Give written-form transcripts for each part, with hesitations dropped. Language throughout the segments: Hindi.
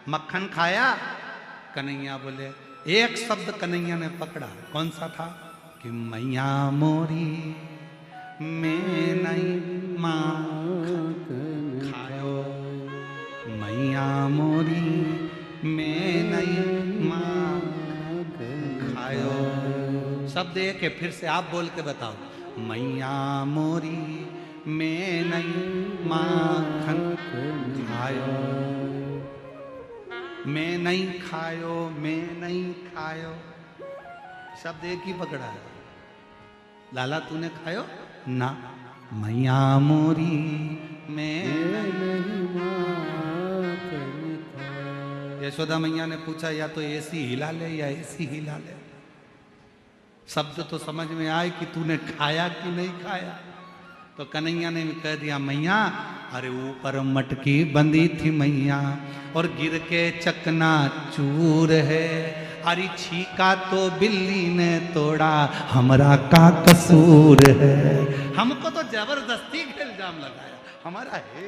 मक्खन खाया? कन्हैया बोले, एक शब्द कन्हैया ने पकड़ा, कौन सा था? कि मैया मोरी मैं नहीं माखन खायो, मैया मोरी मैं नहीं माखन खायो। शब्द एक है, फिर से आप बोल के बताओ, मैया मोरी मैं नहीं माखन खायो, मैं नहीं खायो, मैं नहीं खायो। शब्द एक ही पकड़ा है। लाला तूने खायो ना? मैया मोरी मैं नहीं माखन खायो। यशोदा मैया ने पूछा, या तो ऐसी हिला ले या ऐसी हिला ले, शब्द तो समझ में आए कि तूने खाया कि नहीं खाया। तो कन्हैया ने कह दिया, मैया अरे ऊपर मटकी बंधी थी मैया, और गिर के चकना चूर है, अरे छीका तो बिल्ली ने तोड़ा, हमरा का कसूर है। हमको तो जबरदस्ती का इल्जाम लगाया, हमारा है।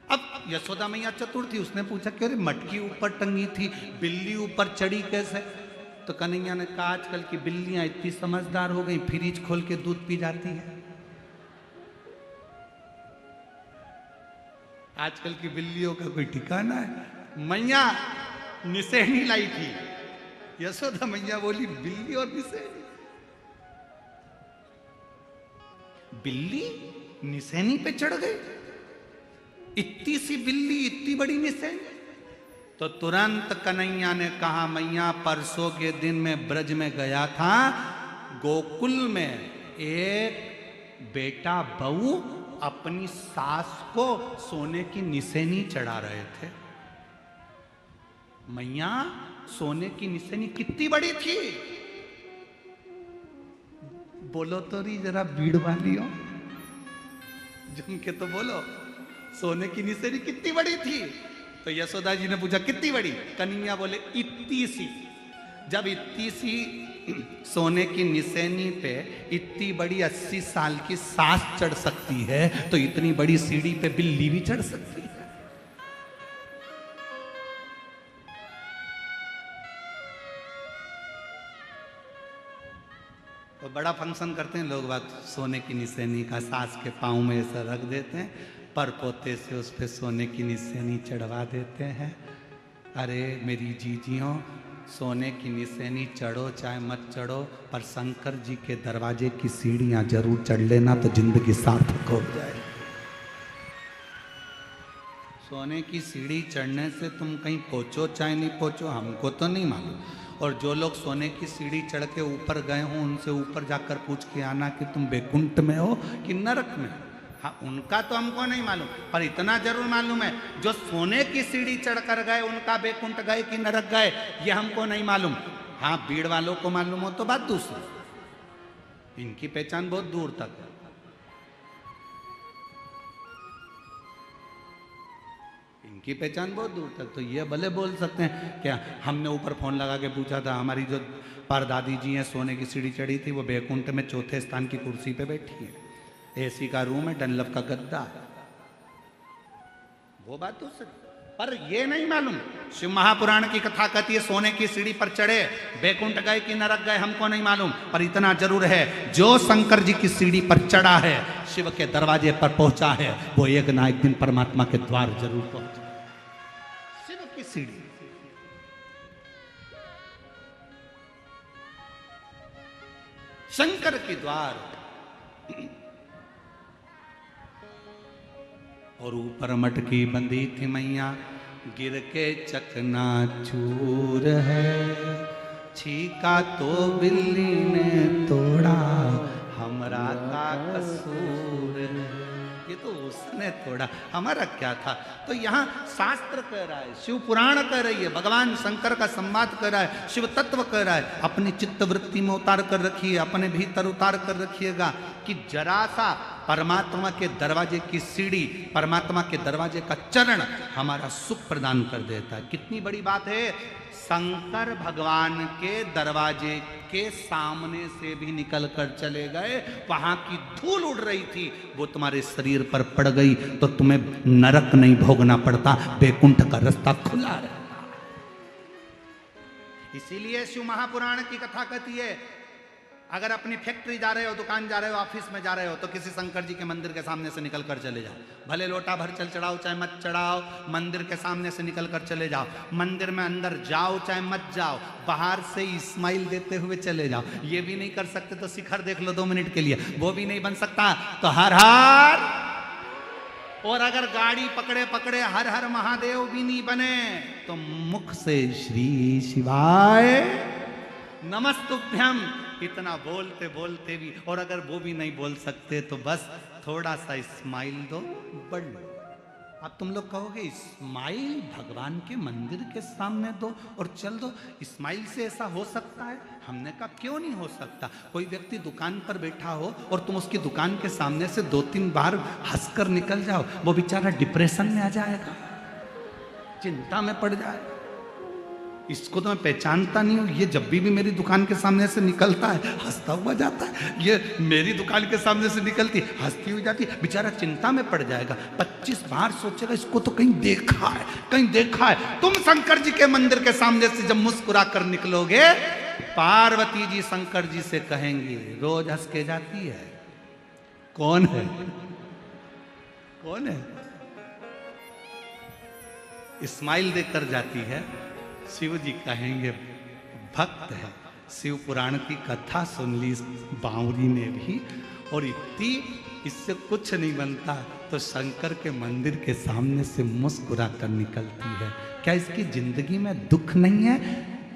अब यशोदा मैया चतुर थी, उसने पूछा कि अरे मटकी ऊपर टंगी थी, बिल्ली ऊपर चढ़ी कैसे? तो कन्हैया ने कहा, आजकल की बिल्लियां इतनी समझदार हो गई, फ्रिज खोल के दूध पी जाती है। आजकल की बिल्लियों का कोई ठिकाना है। मैया निसेनी लाई थी, यशोदा मैया बोली बिल्ली और निसेनी। बिल्ली निसेनी पे चढ़ गई, इतनी सी बिल्ली इतनी बड़ी निसेनी। तो तुरंत कन्हैया ने कहा, मैया परसों के दिन में ब्रज में गया था, गोकुल में एक बेटा बहू अपनी सास को सोने की निसेनी चढ़ा रहे थे। मैया सोने की निसेनी कितनी बड़ी थी? बोलो तो री जरा भीड़ वालियों, जम के तो बोलो, सोने की निसेनी कितनी बड़ी थी? तो यशोदा जी ने पूछा कितनी बड़ी? कन्हैया बोले इतनी सी। जब इतनी सी सोने की निसेनी पे इतनी बड़ी 80 साल की सास चढ़ सकती है, तो इतनी बड़ी सीढ़ी पे बिल्ली भी चढ़ सकती है। तो बड़ा फंक्शन करते हैं लोग बात, सोने की निसेनी का सास के पाँव में ऐसा रख देते हैं, पर पोते से उस पे सोने की निसेनी चढ़वा देते हैं। अरे मेरी जीजियों, सोने की निसेनी चढ़ो चाहे मत चढ़ो, पर शंकर जी के दरवाजे की सीढ़ियां जरूर चढ़ लेना, तो जिंदगी सार्थक हो जाए। सोने की सीढ़ी चढ़ने से तुम कहीं पहुंचो चाहे नहीं पहुंचो, हमको तो नहीं मालूम। और जो लोग सोने की सीढ़ी चढ़ के ऊपर गए हों, उनसे ऊपर जाकर पूछ के आना कि तुम बैकुंठ में हो कि नरक में। हाँ, उनका तो हमको नहीं मालूम, पर इतना जरूर मालूम है, जो सोने की सीढ़ी चढ़कर गए उनका बैकुंठ गए कि नरक गए, ये हमको नहीं मालूम। हाँ, भीड़ वालों को मालूम हो तो बात दूसरी, इनकी पहचान बहुत दूर तक है। इनकी पहचान बहुत दूर तक, तो ये भले बोल सकते हैं क्या हमने ऊपर फोन लगा के पूछा था, हमारी जो परदादी जी हैं सोने की सीढ़ी चढ़ी थी, वो बैकुंठ में चौथे स्थान की कुर्सी पे बैठी है, एसी का रूम है, डनलप का गद्दा, वो बात तो सही। पर ये नहीं मालूम, शिव महापुराण की कथा कहती है सोने की सीढ़ी पर चढ़े बैकुंठ गए कि नरक गए, हमको नहीं मालूम। पर इतना जरूर है, जो शंकर जी की सीढ़ी पर चढ़ा है, शिव के दरवाजे पर पहुंचा है, वो एक ना एक दिन परमात्मा के द्वार जरूर पहुंचा। शिव की सीढ़ी, शंकर के द्वार, और ऊपर मटकी बंधी थी मैया, गिर के चकना चूर है, छीका तो बिल्ली ने तोड़ा, हमरा का कसूर है। ये तो उसने तोड़ा, हमारा क्या था? तो यहाँ शास्त्र कह रहा है, शिव पुराण कह रही है, भगवान शंकर का संवाद कर रहा है, शिव तत्व कह रहा है, अपनी चित्त वृत्ति में उतार कर रखिए, अपने भीतर उतार कर रखिएगा कि जरा सा परमात्मा के दरवाजे की सीढ़ी, परमात्मा के दरवाजे का चरण हमारा सुख प्रदान कर देता है। कितनी बड़ी बात है, शंकर भगवान के दरवाजे के सामने से भी निकल कर चले गए, वहां की धूल उड़ रही थी, वो तुम्हारे शरीर पर पड़ गई तो तुम्हें नरक नहीं भोगना पड़ता, बैकुंठ का रास्ता खुला रहता। इसीलिए शिव महापुराण की कथा कहती है, अगर अपनी फैक्ट्री जा रहे हो, दुकान जा रहे हो, ऑफिस में जा रहे हो, तो किसी शंकर जी के मंदिर के सामने से निकल कर चले जाओ। भले लोटा भर चल चढ़ाओ चाहे मत चढ़ाओ, मंदिर के सामने से निकल कर चले जाओ। मंदिर में अंदर जाओ चाहे मत जाओ, बाहर से ही स्माइल देते हुए चले जाओ। ये भी नहीं कर सकते तो शिखर देख लो 2 मिनट के लिए, वो भी नहीं बन सकता तो हर हर। और अगर गाड़ी पकड़े पकड़े हर हर महादेव भी नहीं बने तो मुख से श्री शिवाय नमस्तुभ्यम इतना बोलते बोलते भी, और अगर वो भी नहीं बोल सकते तो बस थोड़ा सा स्माइल दो, बढ़ लो। अब तुम लोग कहोगे स्माइल भगवान के मंदिर के सामने दो और चल दो, स्माइल से ऐसा हो सकता है? हमने कहा क्यों नहीं हो सकता। कोई व्यक्ति दुकान पर बैठा हो और तुम उसकी दुकान के सामने से 2-3 बार हंसकर निकल जाओ, वो बेचारा डिप्रेशन में आ जाएगा, चिंता में पड़ जाएगा। इसको तो मैं पहचानता नहीं हूँ, ये जब भी मेरी दुकान के सामने से निकलता है हंसता हुआ जाता है, ये मेरी दुकान के सामने से निकलती हंसती हुई जाती, बेचारा चिंता में पड़ जाएगा। 25 बार सोचेगा इसको तो कहीं देखा है, कहीं देखा है। तुम शंकर जी के मंदिर के सामने से जब मुस्कुरा कर निकलोगे, पार्वती जी शंकर जी से कहेंगी रोज हंस के जाती है, कौन है, कौन है? स्माइल देकर जाती है। शिव जी कहेंगे भक्त है। शिव पुराण की कथा सुन ली बावरी ने भी, और इतनी इससे कुछ नहीं बनता तो शंकर के मंदिर के सामने से मुस्कुरा कर निकलती है। क्या इसकी जिंदगी में दुख नहीं है?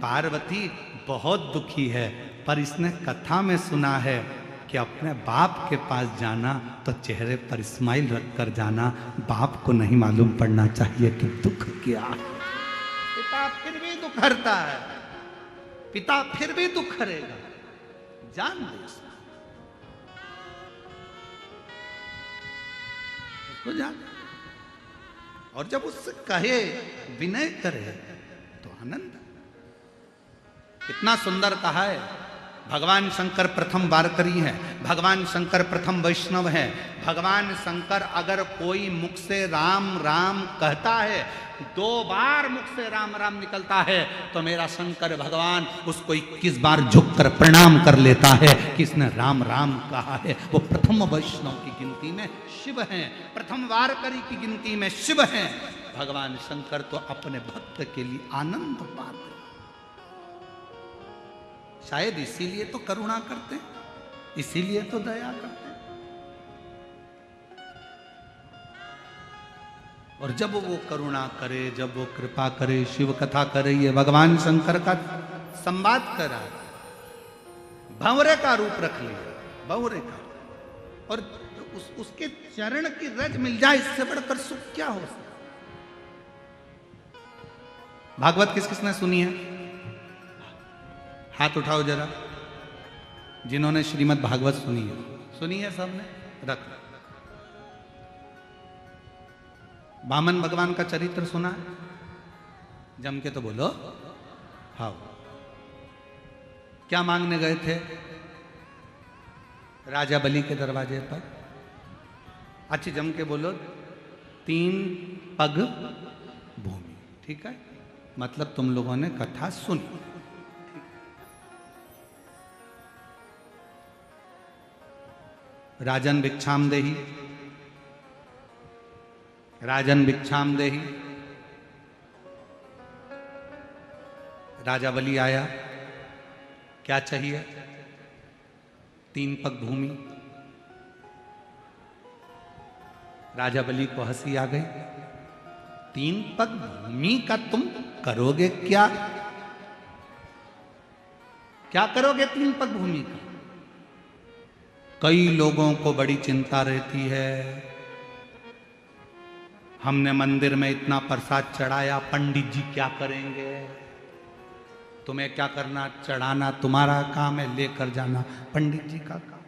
पार्वती बहुत दुखी है, पर इसने कथा में सुना है कि अपने बाप के पास जाना तो चेहरे पर स्माइल रख कर जाना, बाप को नहीं मालूम पड़ना चाहिए कि दुख क्या है। पिता फिर भी दुख हरता है, पिता फिर भी दुख हरेगा, जान दो उसको जान। और जब उससे कहे, विनय करे तो आनंद। कितना सुंदर कहा है। भगवान शंकर प्रथम वारकरी हैं, भगवान शंकर प्रथम वैष्णव हैं। भगवान शंकर अगर कोई मुख से राम राम कहता है, 2 बार मुख से राम राम निकलता है, तो मेरा शंकर भगवान उसको 21 बार झुककर प्रणाम कर लेता है कि इसने राम राम कहा है। वो प्रथम वैष्णव की गिनती में शिव हैं, प्रथम वारकरी की गिनती में शिव हैं। भगवान शंकर तो अपने भक्त के लिए आनंद पाते, शायद इसीलिए तो करुणा करते, इसीलिए तो दया करते। और जब वो करुणा करे, जब वो कृपा करे, शिव कथा करे, ये भगवान शंकर का संवाद करा, भंवरे का रूप रख लिया, भंवरे का, और उसके चरण की रज मिल जाए, इससे बढ़कर सुख क्या हो सकता। भागवत किस किसने सुनी है? हाथ उठाओ जरा, जिन्होंने श्रीमद् भागवत सुनी है। सुनी है सबने? रख। वामन भगवान का चरित्र सुना है? जम के तो बोलो। हाँ, क्या मांगने गए थे राजा बलि के दरवाजे पर? अच्छी जम के बोलो, 3 पग भूमि। ठीक है, मतलब तुम लोगों ने कथा सुनी। राजन भिक्षाम देही, राजन भिक्षाम देही। राजा बलि आया, क्या चाहिए? 3 पग भूमि। राजा बलि को हंसी आ गई, 3 पग भूमि का तुम करोगे क्या? क्या करोगे 3 पग भूमि का? कई लोगों को बड़ी चिंता रहती है, हमने मंदिर में इतना प्रसाद चढ़ाया, पंडित जी क्या करेंगे? तुम्हें क्या करना, चढ़ाना तुम्हारा काम है, लेकर जाना पंडित जी का काम।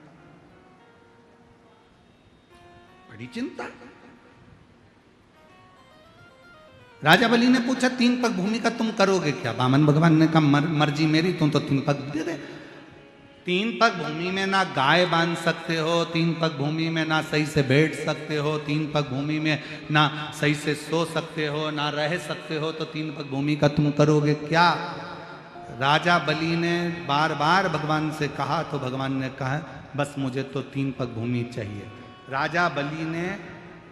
बड़ी चिंता। राजा बलि ने पूछा 3 पग भूमि का तुम करोगे क्या? वामन भगवान ने कहा मर्जी मेरी, तुम तो 3 पग दे दे। तीन पग भूमि में ना गाय बांध सकते हो, तीन पग भूमि में ना सही से बैठ सकते हो, तीन पग भूमि में ना सही से सो सकते हो, ना रह सकते हो, तो तीन पग भूमि का तुम करोगे क्या? राजा बलि ने बार बार भगवान से कहा तो भगवान ने कहा बस मुझे तो तीन पग भूमि चाहिए। राजा बलि ने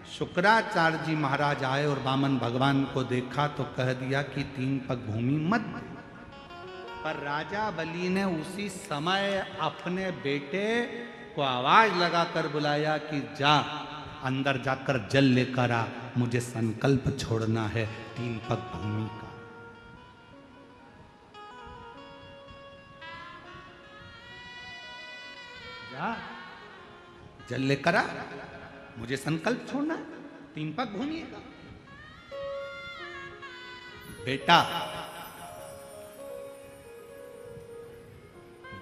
शुक्राचार्य जी महाराज आए और वामन भगवान को देखा तो कह दिया कि तीन पग भूमि मत दे। पर राजा बलि ने उसी समय अपने बेटे को आवाज लगाकर बुलाया कि जा अंदर जाकर जल लेकर आ, मुझे संकल्प छोड़ना है तीन पग भूमि का। जा जल लेकर आ, मुझे संकल्प छोड़ना है तीन पग भूमि का। बेटा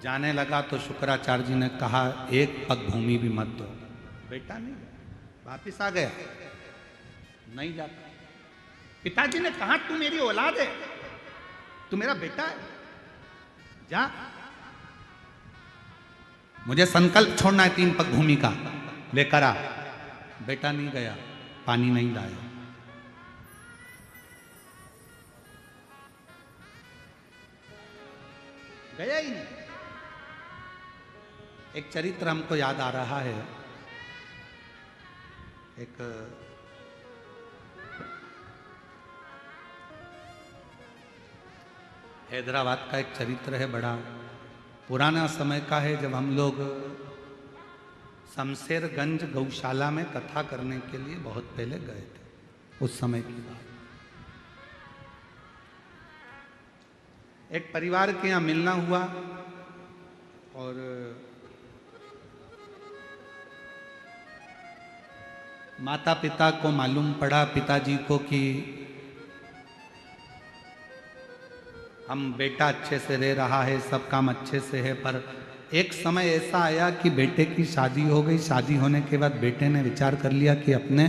जाने लगा तो शुक्राचार्य जी ने कहा एक पग भूमि भी मत दो। बेटा नहीं, वापिस आ गया, नहीं जाता। पिताजी ने कहा तू मेरी औलाद है, तू मेरा बेटा है, जा, मुझे संकल्प छोड़ना है तीन पग भूमि का, लेकर आ। बेटा नहीं गया, पानी नहीं लाया। गया ही नहीं। एक चरित्र हमको याद आ रहा है, एक हैदराबाद का एक चरित्र है, बड़ा पुराना समय का है, जब हम लोग शमशेरगंज गौशाला में कथा करने के लिए बहुत पहले गए थे, उस समय की बात। एक परिवार के यहाँ मिलना हुआ और माता पिता को मालूम पड़ा, पिताजी को, कि हम बेटा अच्छे से रह रहा है, सब काम अच्छे से है, पर एक समय ऐसा आया कि बेटे की शादी हो गई। शादी होने के बाद बेटे ने विचार कर लिया कि अपने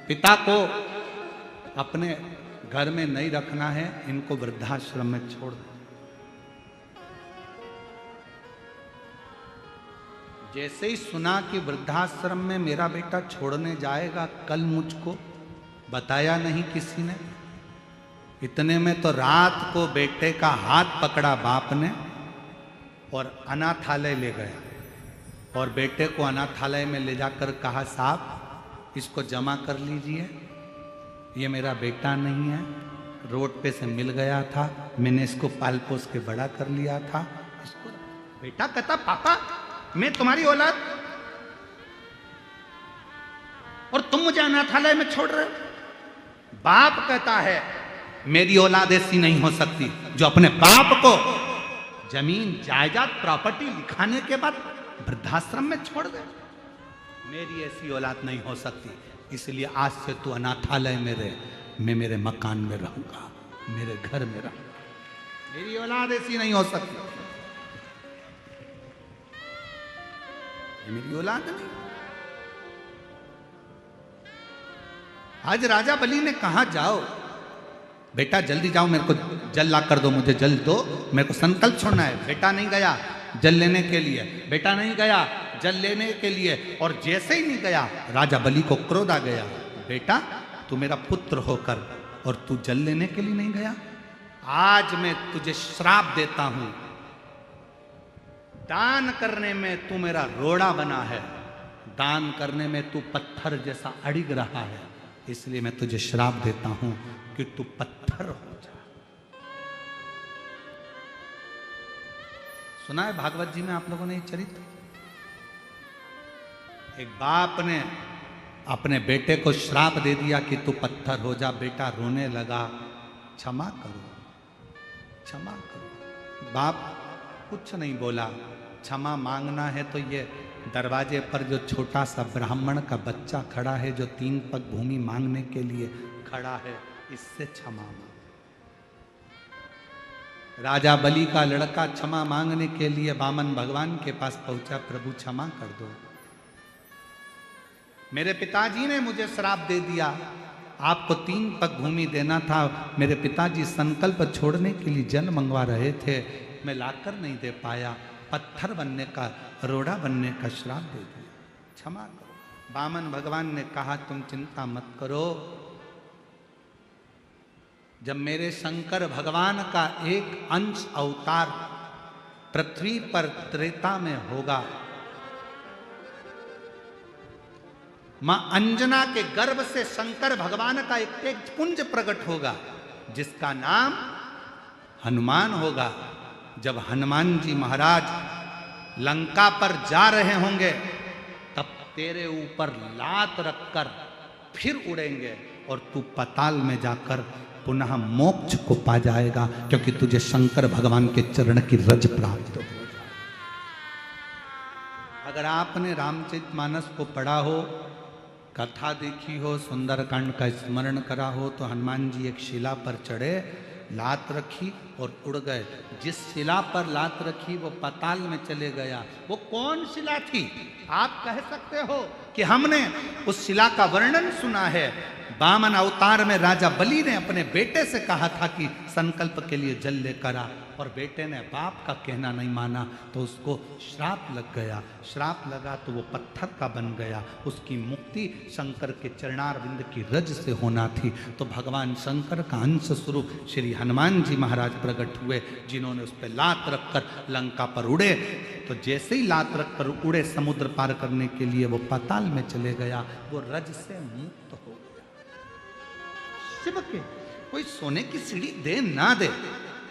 पिता को अपने घर में नहीं रखना है, इनको वृद्धाश्रम में छोड़ दो। जैसे ही सुना कि वृद्धाश्रम में मेरा बेटा छोड़ने जाएगा, कल मुझको बताया नहीं किसी ने। इतने में तो रात को बेटे का हाथ पकड़ा बाप ने और अनाथालय ले गया और बेटे को अनाथालय में ले जाकर कहा साहब इसको जमा कर लीजिए, ये मेरा बेटा नहीं है, रोड पे से मिल गया था, मैंने इसको पाल पोस के बड़ा कर लिया था। इसको बेटा कहता पापा मैं तुम्हारी औलाद और तुम मुझे अनाथालय में छोड़ रहे हो। बाप कहता है मेरी औलाद ऐसी नहीं हो सकती जो अपने बाप को जमीन जायदाद प्रॉपर्टी लिखाने के बाद वृद्धाश्रम में छोड़ दे। मेरी ऐसी औलाद नहीं हो सकती, इसलिए आज से तू अनाथालय में रहे, मैं मेरे मकान में रहूंगा, मेरे घर में रहूंगा। मेरी औलाद ऐसी नहीं हो सकती, ये मेरी औलाद नहीं। आज राजा बलि ने कहा जाओ बेटा जल्दी जाओ, मेरे को जल ला कर दो, मुझे जल दो, मेरे को संकल्प छोड़ना है। बेटा नहीं गया जल लेने के लिए, बेटा नहीं गया जल लेने के लिए, और जैसे ही नहीं गया राजा बलि को क्रोध आ गया, बेटा तू मेरा पुत्र होकर और तू जल लेने के लिए नहीं गया, आज मैं तुझे श्राप देता हूं। दान करने में तू मेरा रोड़ा बना है, दान करने में तू पत्थर जैसा अड़िग रहा है, इसलिए मैं तुझे श्राप देता हूं कि तू पत्थर हो जा। सुना है भागवत जी में आप लोगों ने ये चरित्र? एक बाप ने अपने बेटे को श्राप दे दिया कि तू पत्थर हो जा। बेटा रोने लगा, क्षमा करो क्षमा करो। बाप कुछ नहीं बोला। क्षमा मांगना है तो ये दरवाजे पर जो छोटा सा ब्राह्मण का बच्चा खड़ा है, जो 3 पग भूमि मांगने के लिए खड़ा है, इससे क्षमा मांग। राजा बलि का लड़का क्षमा मांगने के लिए वामन भगवान के पास पहुंचा, प्रभु क्षमा कर दो, मेरे पिताजी ने मुझे श्राप दे दिया, आपको 3 पग भूमि देना था, मेरे पिताजी संकल्प छोड़ने के लिए जल मंगवा रहे थे, मैं लाकर नहीं दे पाया, पत्थर बनने का, रोड़ा बनने का श्राप दे दिया, क्षमा करो। वामन भगवान ने कहा तुम चिंता मत करो, जब मेरे शंकर भगवान का एक अंश अवतार पृथ्वी पर त्रेता में होगा, मां अंजना के गर्भ से शंकर भगवान का एक तेज पुंज प्रकट होगा जिसका नाम हनुमान होगा। जब हनुमान जी महाराज लंका पर जा रहे होंगे तब तेरे ऊपर लात रखकर फिर उड़ेंगे और तू पाताल में जाकर पुनः मोक्ष को पा जाएगा, क्योंकि तुझे शंकर भगवान के चरण की रज प्राप्त हो। अगर आपने रामचरितमानस को पढ़ा हो, कथा देखी हो, सुंदरकांड का स्मरण करा हो, तो हनुमान जी एक शिला पर चढ़े, लात रखी और उड़ गए। जिस शिला पर लात रखी वो पाताल में चले गया। वो कौन शिला थी? आप कह सकते हो कि हमने उस शिला का वर्णन सुना है। वामन अवतार में राजा बलि ने अपने बेटे से कहा था कि संकल्प के लिए जल लेकर आ, और बेटे ने बाप का कहना नहीं माना तो उसको श्राप लग गया। श्राप लगा तो वो पत्थर का बन गया। उसकी मुक्ति शंकर के चरणारविंद की रज से होना थी। तो भगवान शंकर का अंश स्वरूप श्री हनुमान जी महाराज प्रकट हुए, जिन्होंने उस पर लात रखकर लंका पर उड़े। तो जैसे ही लात रखकर उड़े समुद्र पार करने के लिए वो पाताल में चले गया, वो रज से मुक्त हो गया। शिव के कोई सोने की सीढ़ी दे ना दे,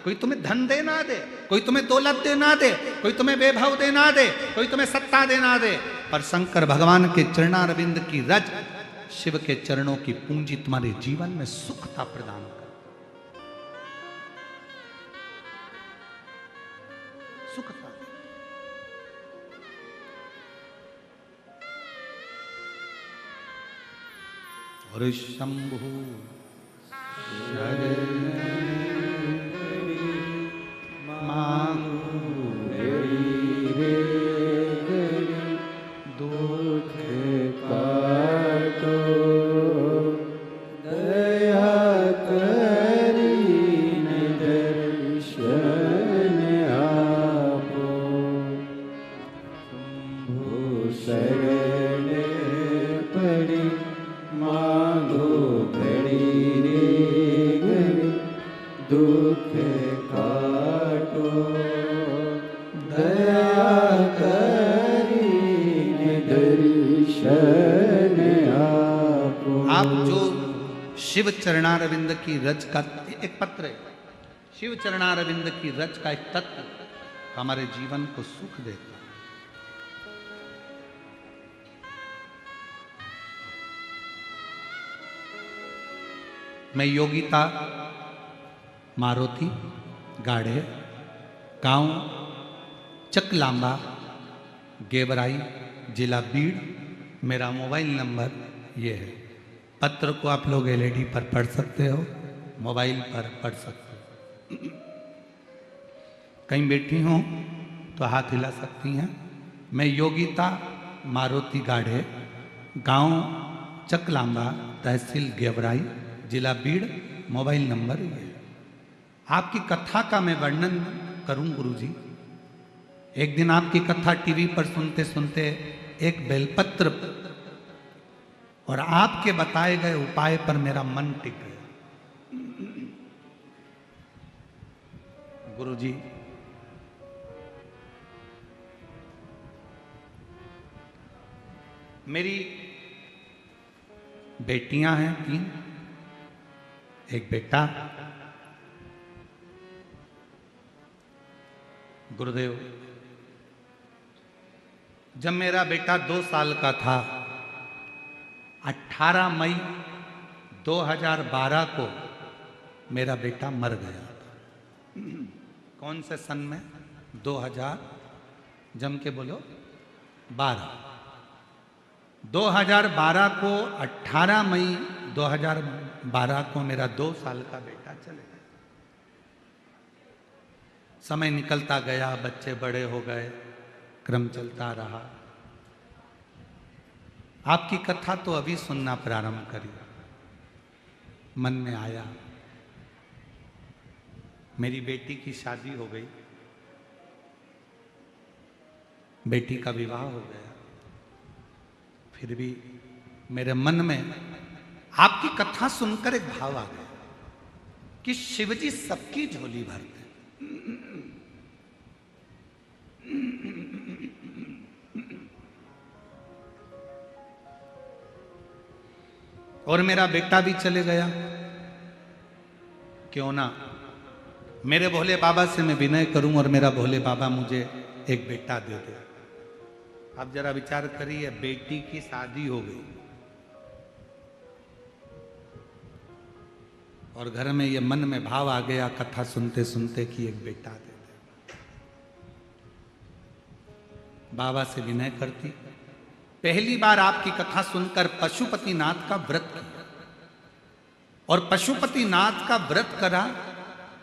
कोई तुम्हें धन दे ना दे, कोई तुम्हें दौलत दे ना दे, कोई तुम्हें वैभव दे ना दे, कोई तुम्हें सत्ता दे ना दे, पर शंकर भगवान के चरणारविंद की रज, शिव के चरणों की पूंजी तुम्हारे जीवन में सुखता प्रदान कर, सुखता। और शंभु शिव चरणारविंद की रज का एक पत्र है, शिव चरणारविंद की रज का एक तत्व हमारे जीवन को सुख देता है। मैं योगिता मारुति गाढ़े, गांव चकलांबा, गेवराई, जिला बीड़, मेरा मोबाइल नंबर ये है। पत्र को आप लोग एलईडी पर पढ़ सकते हो, मोबाइल पर पढ़ सकते हो। कहीं बैठी हो तो हाथ हिला सकती हैं। मैं योगिता मारुति गाढ़े, गांव चकलांबा, तहसील गेवराई, जिला बीड़, मोबाइल नंबर ये है। आपकी कथा का मैं वर्णन करूं गुरुजी। एक दिन आपकी कथा टीवी पर सुनते सुनते एक बेलपत्र और आपके बताए गए उपाय पर मेरा मन टिक गया। गुरुजी, मेरी बेटियां हैं 3, एक बेटा। गुरुदेव, जब मेरा बेटा 2 साल का था, 18 मई 2012 को मेरा बेटा मर गया। कौन से सन में? 2000, जम के बोलो, 12। 2012 को 18 मई 2012 को मेरा 2 साल का बेटा चले गया। समय निकलता गया, बच्चे बड़े हो गए, क्रम चलता रहा। आपकी कथा तो अभी सुनना प्रारंभ करी, मन में आया। मेरी बेटी की शादी हो गई। बेटी का विवाह हो गया, फिर भी मेरे मन में आपकी कथा सुनकर एक भाव आ गया कि शिवजी सबकी झोली भरते। और मेरा बेटा भी चले गया, क्यों ना मेरे भोले बाबा से मैं विनय करूं और मेरा भोले बाबा मुझे एक बेटा दे दे। आप जरा विचार करिए, बेटी की शादी हो गई और घर में ये मन में भाव आ गया कथा सुनते सुनते कि एक बेटा दे दे। बाबा से विनय करती। पहली बार आपकी कथा सुनकर पशुपतिनाथ का व्रत किया और पशुपतिनाथ का व्रत करा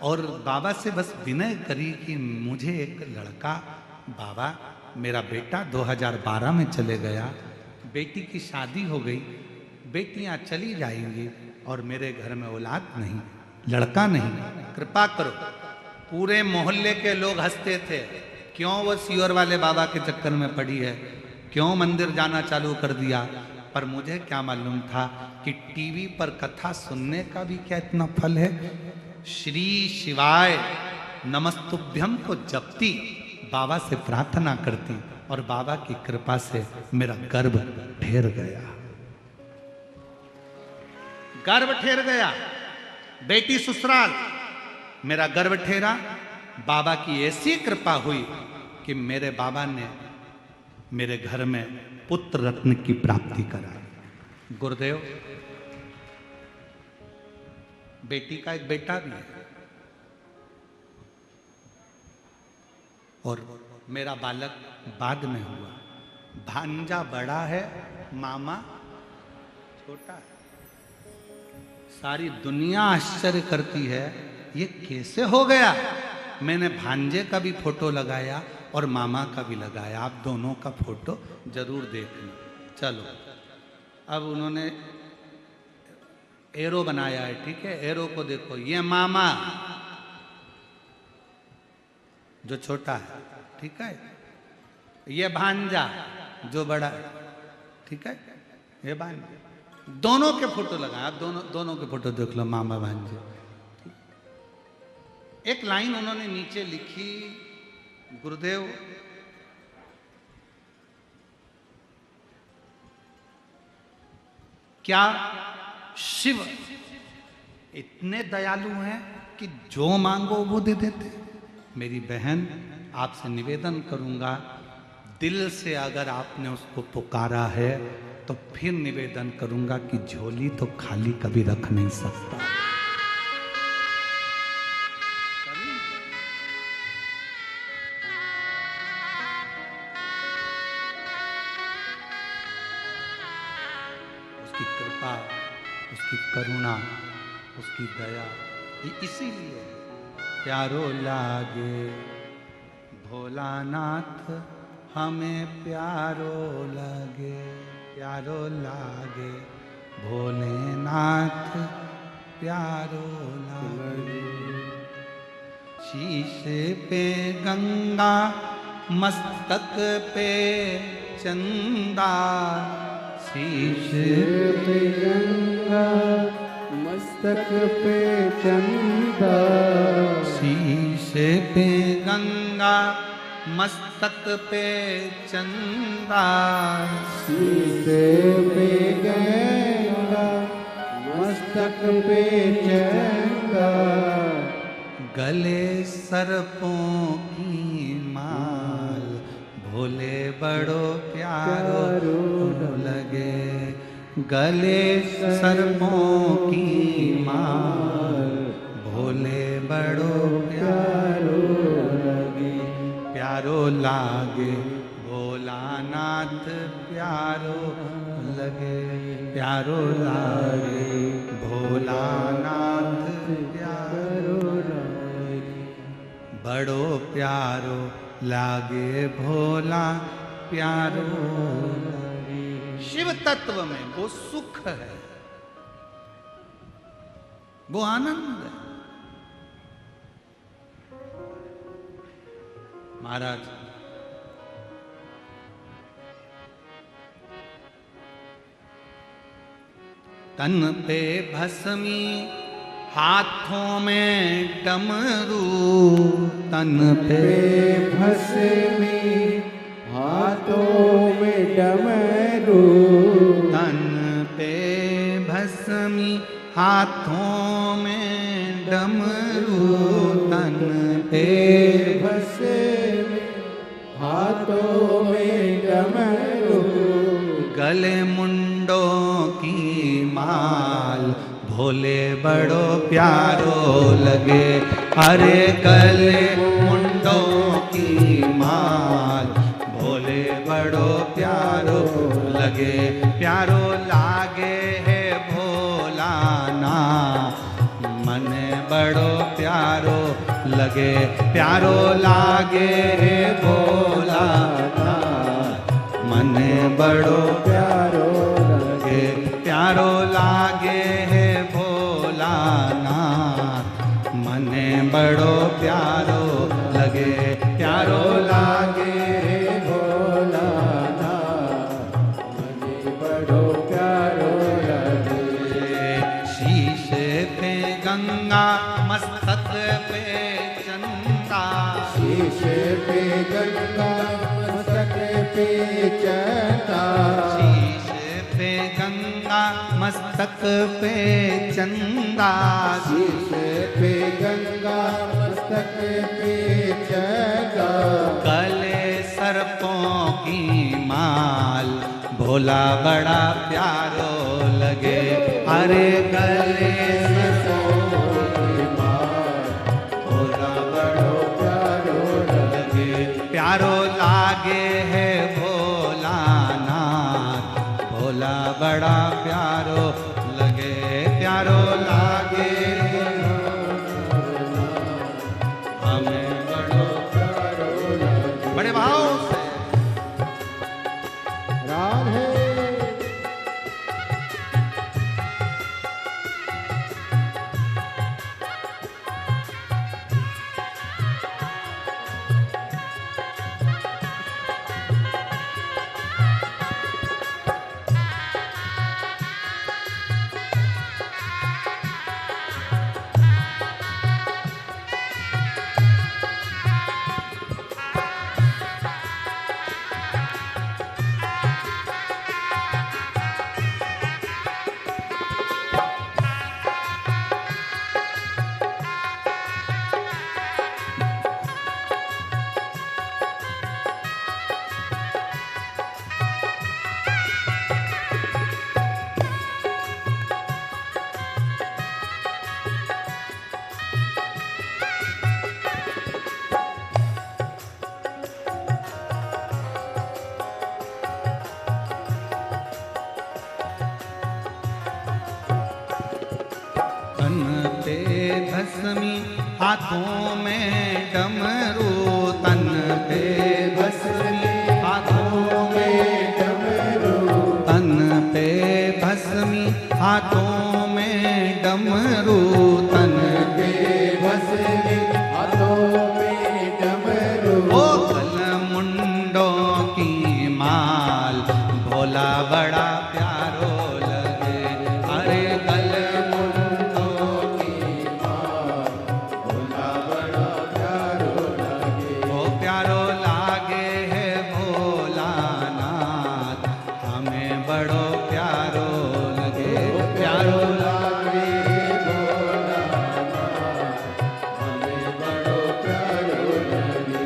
और बाबा से बस विनय करी कि मुझे एक लड़का, बाबा मेरा बेटा 2012 में चले गया, बेटी की शादी हो गई, बेटियां चली जाएंगी और मेरे घर में औलाद नहीं, लड़का नहीं, कृपा करो। पूरे मोहल्ले के लोग हंसते थे, क्यों वो सियोर वाले बाबा के चक्कर में पड़ी है, क्यों मंदिर जाना चालू कर दिया। पर मुझे क्या मालूम था कि टीवी पर कथा सुनने का भी क्या इतना फल है। श्री शिवाय नमस्तुभ्यम को जपती, बाबा से प्रार्थना करती और बाबा की कृपा से मेरा गर्भ ठहर गया, गर्भ ठहर गया। बेटी ससुराल, मेरा गर्भ ठहरा। बाबा की ऐसी कृपा हुई कि मेरे बाबा ने मेरे घर में पुत्र रत्न की प्राप्ति कराई। गुरुदेव, बेटी का एक बेटा भी है और मेरा बालक बाद में हुआ। भांजा बड़ा है, मामा छोटा है। सारी दुनिया आश्चर्य करती है ये कैसे हो गया। मैंने भांजे का भी फोटो लगाया और मामा का भी लगाया, आप दोनों का फोटो जरूर देखना। चलो, अब उन्होंने एरो बनाया है, ठीक है, एरो को देखो, ये मामा जो छोटा है, ठीक है, ये भांजा जो बड़ा है, ठीक है, ये भांजा। दोनों के फोटो लगाए, आप दोनों के फोटो देख लो, मामा भांजे। एक लाइन उन्होंने नीचे लिखी, गुरुदेव क्या शिव इतने दयालु हैं कि जो मांगो वो दे देते। मेरी बहन, आपसे निवेदन करूंगा, दिल से अगर आपने उसको पुकारा है तो फिर निवेदन करूंगा कि झोली तो खाली कभी रख नहीं सकता। उसकी कृपा, उसकी करुणा, उसकी दया, ये इसीलिए प्यारो लागे भोलानाथ, हमें प्यारो लगे, प्यारो लागे भोलेनाथ, प्यारो लागे। शीश पे गंगा, मस्तक पे चंदा, शीश पे गंगा, मस्तक पे चंदा, शीश पे गंगा, मस्तक पे चंदा, शीश पे गंगा, मस्तक पे चंदा, गले सर्पों की माल, भोले बड़ो प्यारो लगे। गले सर्पों की माल, भोले बड़ो प्यारो लगे, प्यारो लागे भोलानाथ, प्यारो लगे, प्यारो लागे भोलानाथ, प्यारो लगे, बड़ो प्यारो लागे भोला, प्यारो लगे। शिव तत्व में वो सुख है, वो आनंद है। महाराज, तन पे भस्मी हाथों में डमरू, तन पे भस्मी हाथों में डमरू, तन पे भस्मी हाथों में डमरू, तन पे भस्मी हाथों में डमरू, गले मुंडों की माल भोले बड़ो प्यारो लगे। अरे गले मुंडों की माल भोले बड़ो प्यारो लगे। प्यारो लागे है भोलाना मन बड़ो प्यारो लगे। प्यारो लागे है भोलाना मन बड़ो प्यारो लगे। प्यारो लागे है भोलाना मन बड़ो प्यारो लगे। प्यारो लागे है भोलाना मन बड़ो प्यारो लगे। शीश पे गंगा मस्तक पे चंदा, शीश पे गंगा मस्तक पे चंदा, शीश पे गंगा मस्तक पे चंदा, शीश पे गंगा मस्तक पे चंदा, गले सर्पों की माल भोला बड़ा प्यारो लगे। अरे गले सर्पों की माल भोला बड़ो प्यारो लगे। प्यारो लागे है भोलानाथ भोला बड़ा प्यारो लगे। प्यारो लागे हमें बड़ो प्यारो लगे। बड़े भाव से राधे भस्मी हाथों में डमरू, तन पे भस्मी हाथों में डमरू, तन पे भस्मी हाथों में डमरू, तन पे भस्मी हाथों में डमरू, ओ गल मुंडों की माल भोला बड़ा प्यारो लगे। अरे गल बड़ो प्यारो लगे। प्यारो लागे हमें बड़ो प्यारो लगे।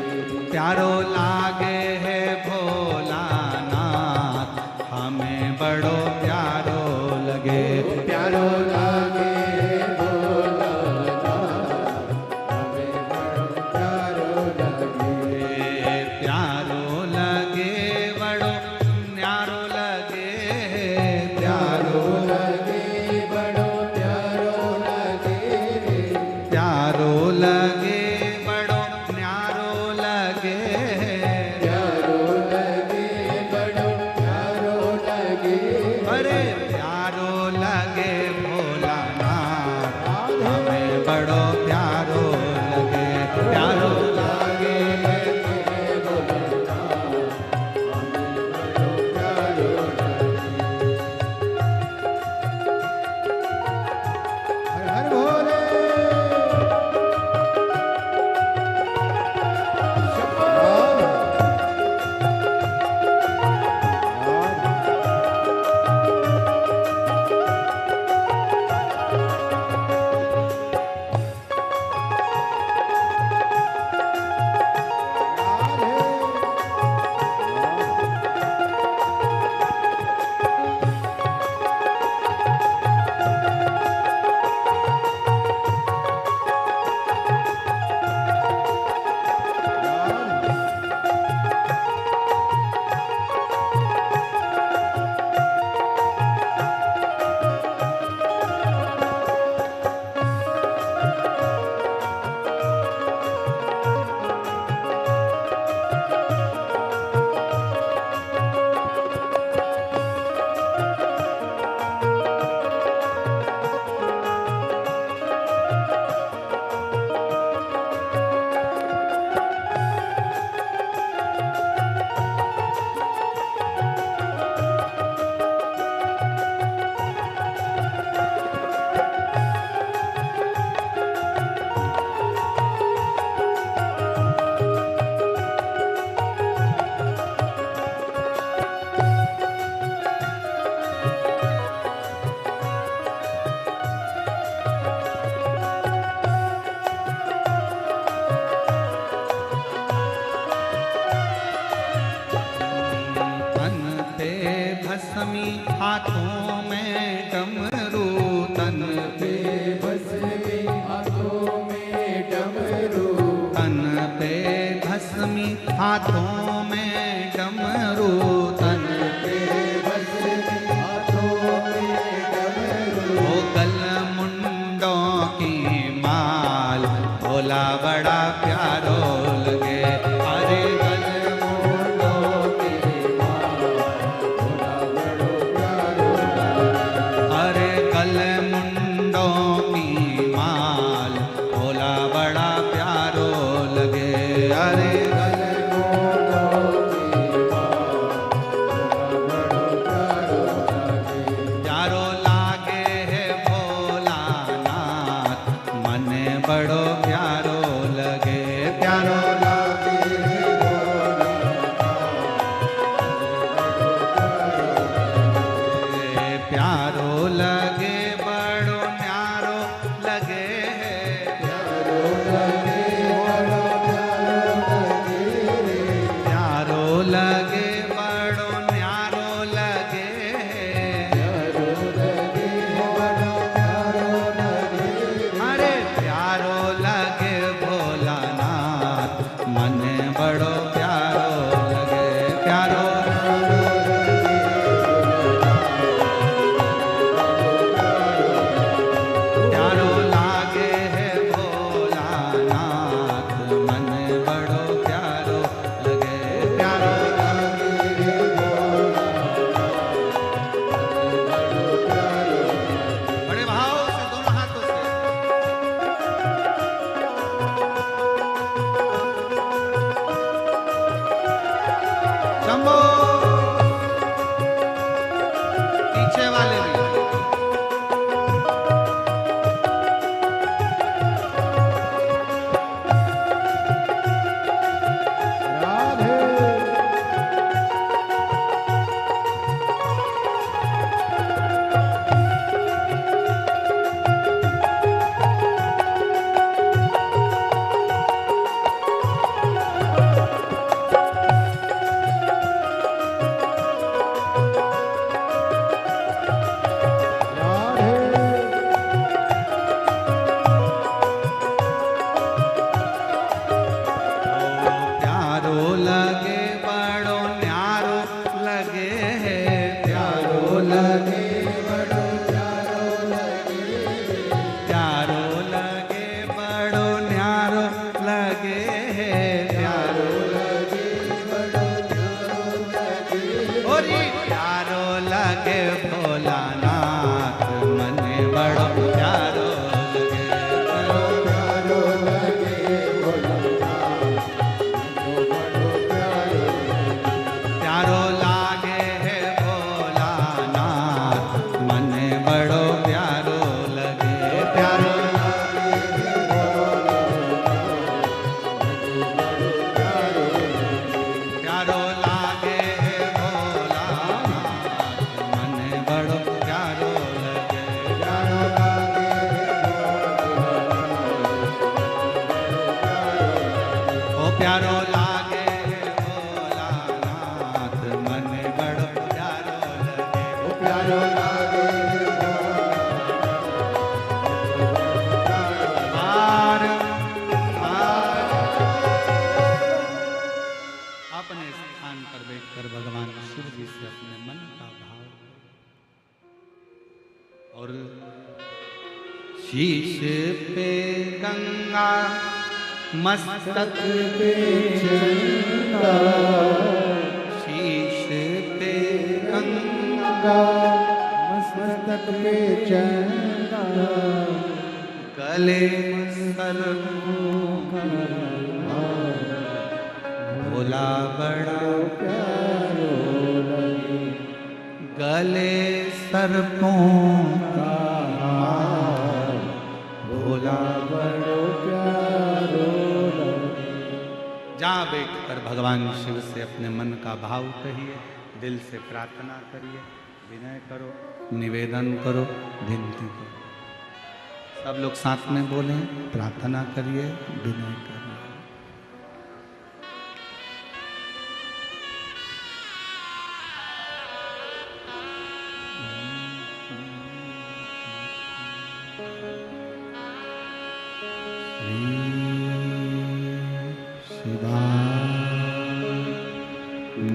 प्यारो लागे है भोलानाथ हमें बड़ो प्यारो लगे। प्यारो लागे भोलानाथ हमें बड़ो प्यारो लगे। प्यारो लगे बड़ो न्यारो लगे। प्यारो लगे बड़ो प्यारो लगे। प्यारो लगे बड़ो न्यारो लगे। प्यारो लगे बड़ो प्यारो लगे। अरे प्यारो लगे भोलानाथ हमें बड़ो प्यारो लगे। प्यारो लगे भोलानाथ हमें बड़ो प्यारो लगे। हाथों में डमरू तन पे भस्मी हाथों में डमरू तन पे भस्मी हाथों में डमरू तन पे भस्मी हाथों में डमरू ओ गल मुंडों की माल भोला बड़ा प्यारो लगे अरे गल मुंडों की माल भोला बड़ो प्यारो अरे गल मुंडों की माल भोला बड़ा प्यारो लगे अरे गल प्यारो लागे है भोलानाथ मन बड़ो प्यारो लगे प्यारो प्यारो लगे बड़ो न्यारो लगे प्यारो लगे बड़ो न्यारो लगे अरे प्यारो लगे भोलानाथ मन बड़ो प्यारो लगे प्यारो प्यारो लागे है भोलानाथ मन बड़ो प्यारो लगे प्यारो बड़े भाव से दोनों हाथों से शंभो पीछे वाले भी राधे प्यारो लगे बड़ो न्यारो लगे है प्यारो लगे बड़ो प्यारो लगे प्यारो लगे बड़ो न्यारो लगे है प्यारो लगे बड़ो प्यारो लगे ओरी प्यारो लगे भोलानाथ मन बड़ो प्यारो लगे प्यारो लगे भोला बड़ो प्यारो प्यारो लागे है भोलानाथ मन बड़ो प्यारो लगे प्यारो प्यारो लागे है भोलानाथ मन बड़ो प्यारो लगे प्यारो लागे ओ प्यारो लागे है भोलानाथ मन बड़ो प्यारो लगे प्यारो लागे पार पार अपने स्थान पर बैठकर भगवान शिव जी से अपने मन का भाव और शीश पे गंगा मस्तक पे चंदा शीश पे गंगा मस्तक पे चंदा गले सर भोला बड़ा प्यारो लगे गले सर्पों का हार भोला बड़ो प्यारो लगे जहाँ बैठकर भगवान शिव से अपने मन का भाव कहिए, दिल से प्रार्थना करिए, विनय करो, निवेदन करो, विनती करो। सब लोग साथ में बोलें, प्रार्थना करिए, विनय करिए। शिवाय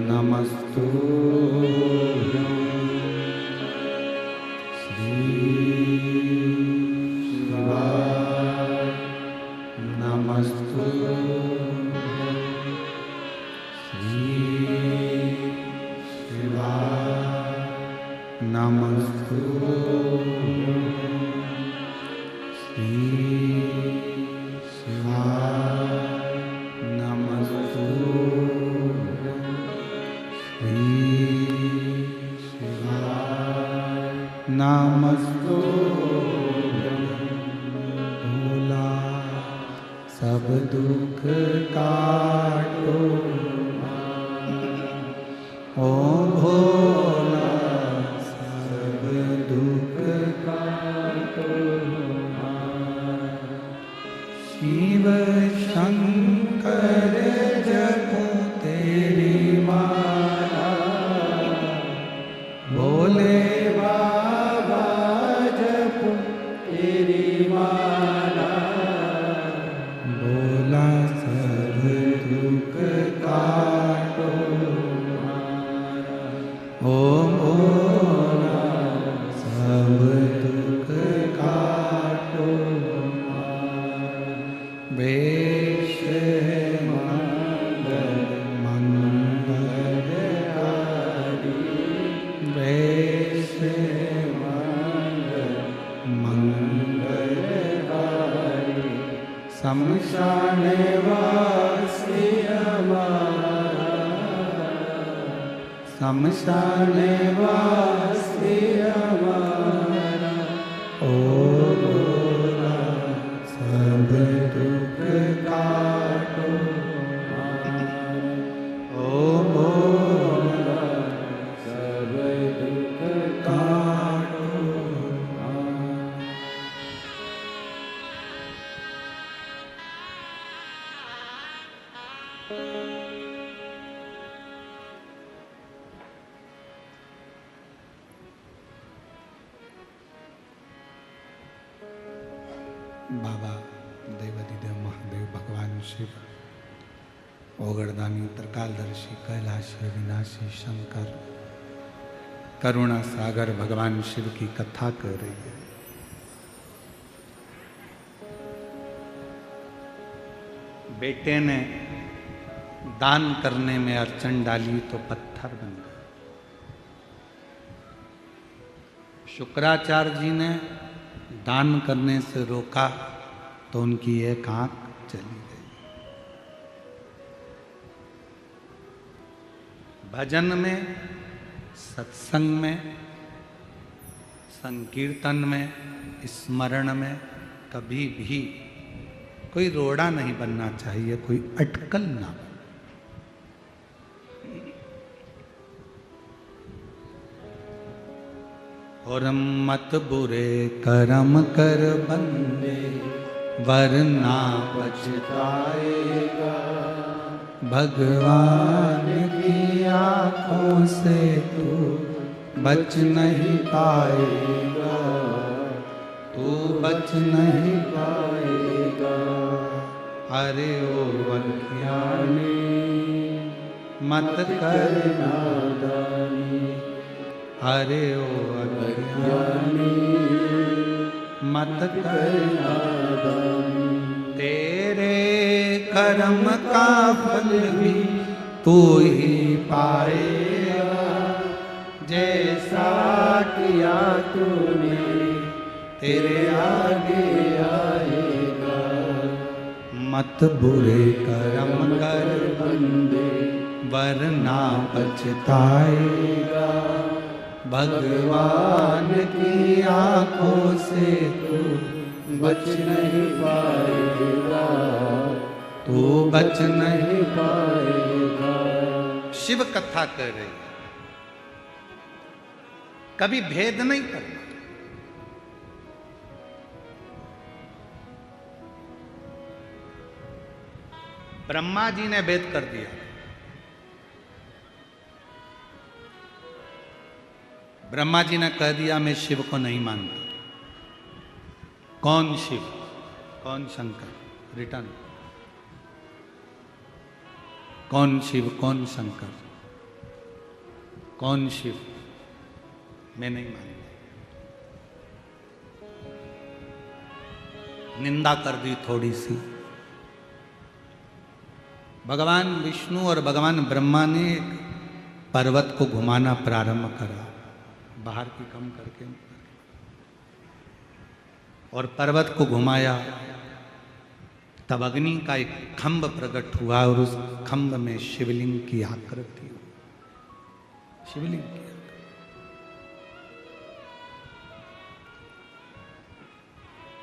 नमस्तुभ्यं श्री शिवाय नमस्तुभ्यं श्री शिवाय नमस्तुभ्यं श्री शिवाय नमस्तुभ्यं श्री शिवाय नमस्तुभ्यं भोला सब दुख काटो ओ भोला सब दुख काटो शिव शंकर जपो तेरी माला भोले बाबा जपो तेरी माला भोला सब दुख काटो ओ भोला सब दुख काटो वेश मंगलकारी वेश मंगलकारी शमशान वासी हमारा शमशान वासी हमारा ओ भोला सब दुख काटो ओ भोला सब दुख काटो बाबा देवादिदेव महादेव भगवान शिव ओगरदानी त्रिकालदर्शी कैलाशी अविनाशी शंकर करुणा सागर भगवान शिव की कथा कर रही है। बेटे ने दान करने में अड़चन डाली तो पत्थर बन गया। शुक्राचार्य जी ने दान करने से रोका तो उनकी एक आंख चली गई। भजन में, सत्संग में, संकीर्तन में, स्मरण में कभी भी कोई रोड़ा नहीं बनना चाहिए, कोई अटकल ना बने। और मत बुरे कर्म कर बंदे वरना पछताएगा भगवान की आंखों से तू बच नहीं पाएगा तू बच नहीं पाएगा। अरे ओ अज्ञानी मत कर नादानी अरे ओ अज्ञानी मत कर नादानी तेरे कर्म का फल भी तू ही पाएगा जैसा किया तूने तेरे आगे आएगा। मत बुरे कर्म कर बंदे वरना पछताएगा भगवान की आंखों से तू बच नहीं पाएगा तू बच नहीं पाएगा। शिव कथा कर रही है, कभी भेद नहीं करना। ब्रह्मा जी ने भेद कर दिया, ब्रह्मा जी ने कह दिया मैं शिव को नहीं मानता। कौन शिव? कौन शंकर? रिटर्न। कौन शिव, कौन शंकर, कौन शिव? मैं नहीं मानता। निंदा कर दी थोड़ी सी। भगवान विष्णु और भगवान ब्रह्मा ने एक पर्वत को घुमाना प्रारंभ करा, बाहर की कम करके, और पर्वत को घुमाया। तब अग्नि का एक खंभ प्रकट हुआ और उस खंभ में शिवलिंग की आकृति हुई। शिवलिंग की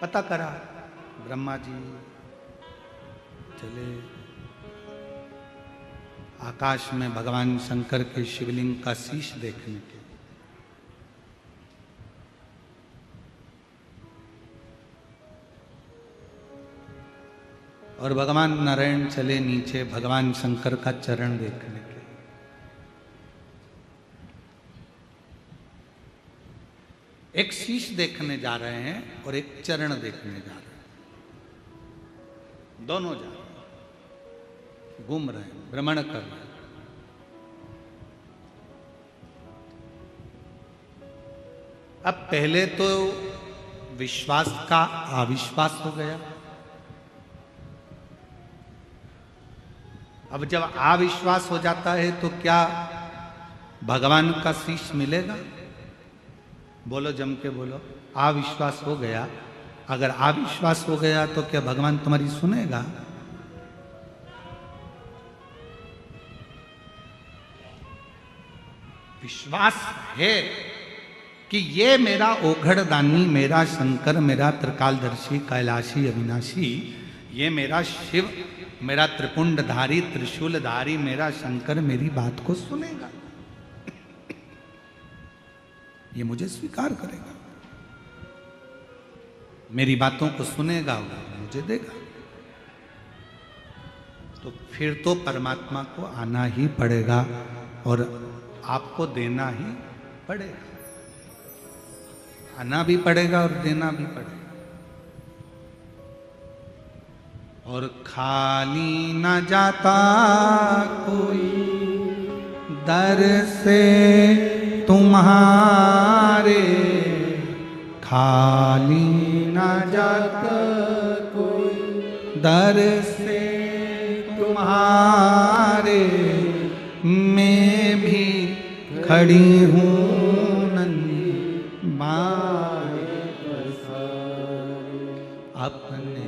पता करा, ब्रह्मा जी चले आकाश में भगवान शंकर के शिवलिंग का शीश देखने के। और भगवान नारायण चले नीचे भगवान शंकर का चरण देखने के। एक शीश देखने जा रहे हैं और एक चरण देखने जा रहे हैं, दोनों जा रहे हैं, घूम रहे हैं, भ्रमण कर रहे हैं। अब पहले तो विश्वास का अविश्वास हो गया। अब जब अविश्वास हो जाता है तो क्या भगवान का शीश मिलेगा? बोलो, जम के बोलो। अविश्वास हो गया। अगर अविश्वास हो गया तो क्या भगवान तुम्हारी सुनेगा? विश्वास है कि ये मेरा ओघड़दानी, मेरा शंकर, मेरा त्रिकालदर्शी, कैलाशी, अविनाशी, ये मेरा शिव, मेरा त्रिपुंडधारी, त्रिशूलधारी, मेरा शंकर मेरी बात को सुनेगा, ये मुझे स्वीकार करेगा, मेरी बातों को सुनेगा, मुझे देगा। तो फिर तो परमात्मा को आना ही पड़ेगा और आपको देना ही पड़ेगा। आना भी पड़ेगा और देना भी पड़ेगा। और खाली न जाता कोई दर से तुम्हारे, खाली न जाता कोई दर से तुम्हारे, मैं भी खड़ी हूँ नन्ही बाई अपने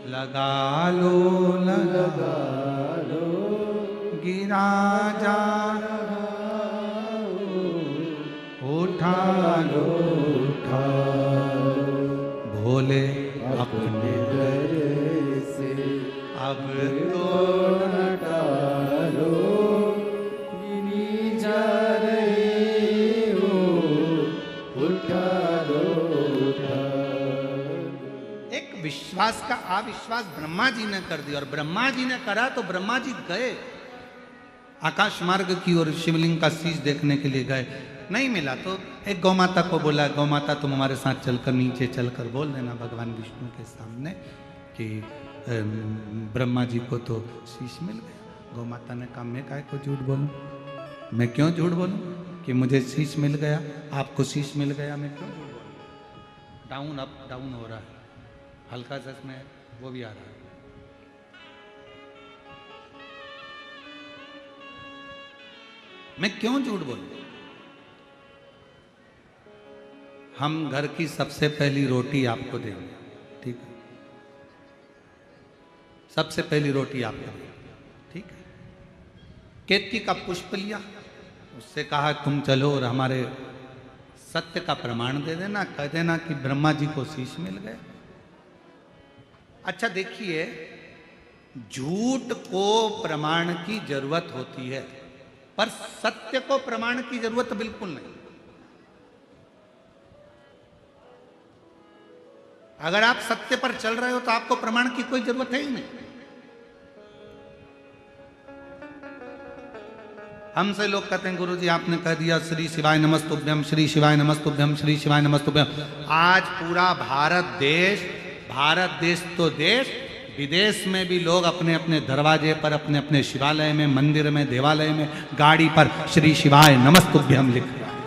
लगा लो, लगा लो, गिरा जा उठा लो, उठा भोले अपने दर से अब तो हटा लो, गिरी जा रहे हो, उठा लो, उठा। एक विश्वास का अविश्वास ब्रह्मा जी ने कर दिया, और ब्रह्मा जी ने करा तो ब्रह्मा जी गए आकाश मार्ग की ओर, शिवलिंग का शीश देखने के लिए गए। नहीं मिला तो एक गौ माता को बोला, गौ माता तुम हमारे साथ चलकर नीचे चलकर बोल देना भगवान विष्णु के सामने कि ब्रह्मा जी को तो शीश मिल गया। गौ माता ने कहा मैं काहे को झूठ बोलूं, मैं क्यों झूठ बोलूं कि मुझे शीश मिल गया, आपको शीश मिल गया, मैं क्यों झूठ बोलूं। डाउन अप डाउन हो रहा है, हल्का सा इसमें वो भी आ रहा है। मैं क्यों झूठ बोलूं। हम घर की सबसे पहली रोटी आपको देंगे, ठीक है, सबसे पहली रोटी आपको देंगे, ठीक है। केतकी का पुष्प लिया, उससे कहा तुम चलो और हमारे सत्य का प्रमाण दे देना, कह देना कि ब्रह्मा जी को शीश मिल गया। अच्छा देखिए, झूठ को प्रमाण की जरूरत होती है पर सत्य को प्रमाण की जरूरत बिल्कुल नहीं। अगर आप सत्य पर चल रहे हो तो आपको प्रमाण की कोई जरूरत है ही नहीं। हमसे लोग कहते हैं गुरुजी आपने कह दिया श्री शिवाय नमस्तुभ्यम, श्री शिवाय नमस्तुभ्यम, श्री शिवाय नमस्तुभ्यम। आज पूरा भारत देश तो देश, विदेश में भी लोग अपने अपने दरवाजे पर, अपने अपने शिवालय में, मंदिर में, देवालय में, गाड़ी पर श्री शिवाय नमस्तुभ्यम लिख रहा है।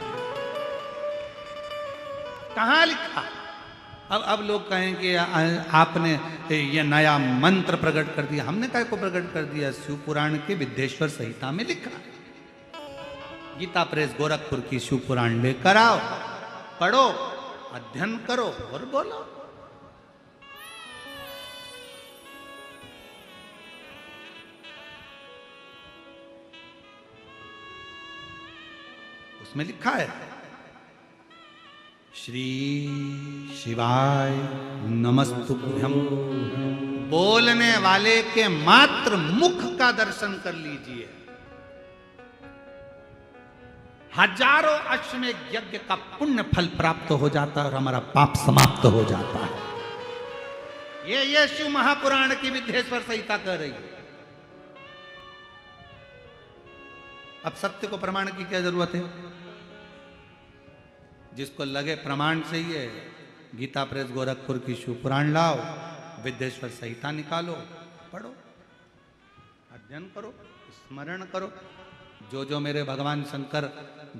कहां लिखा? अब लोग कहें कि आपने ये नया मंत्र प्रकट कर दिया। हमने काय को प्रकट कर दिया? शिव पुराण के विद्येश्वर संहिता में लिखा है। गीता प्रेस गोरखपुर की शिव पुराण लेकर आओ, पढ़ो, अध्ययन करो और बोलो। उसमें लिखा है श्री शिवाय नमस्तुभ्यम। बोलने वाले के मात्र मुख का दर्शन कर लीजिए, हजारों अश्वमेध यज्ञ का पुण्य फल प्राप्त हो जाता है और हमारा पाप समाप्त हो जाता है। ये शिव महापुराण की विद्येश्वर संहिता कह रही है। अब सत्य को प्रमाण की क्या जरूरत है? जिसको लगे प्रमाण चाहिए, गीता प्रेस गोरखपुर की शिव पुराण लाओ, विद्येश्वर संहिता निकालो, पढ़ो, अध्ययन करो, स्मरण करो। जो जो मेरे भगवान शंकर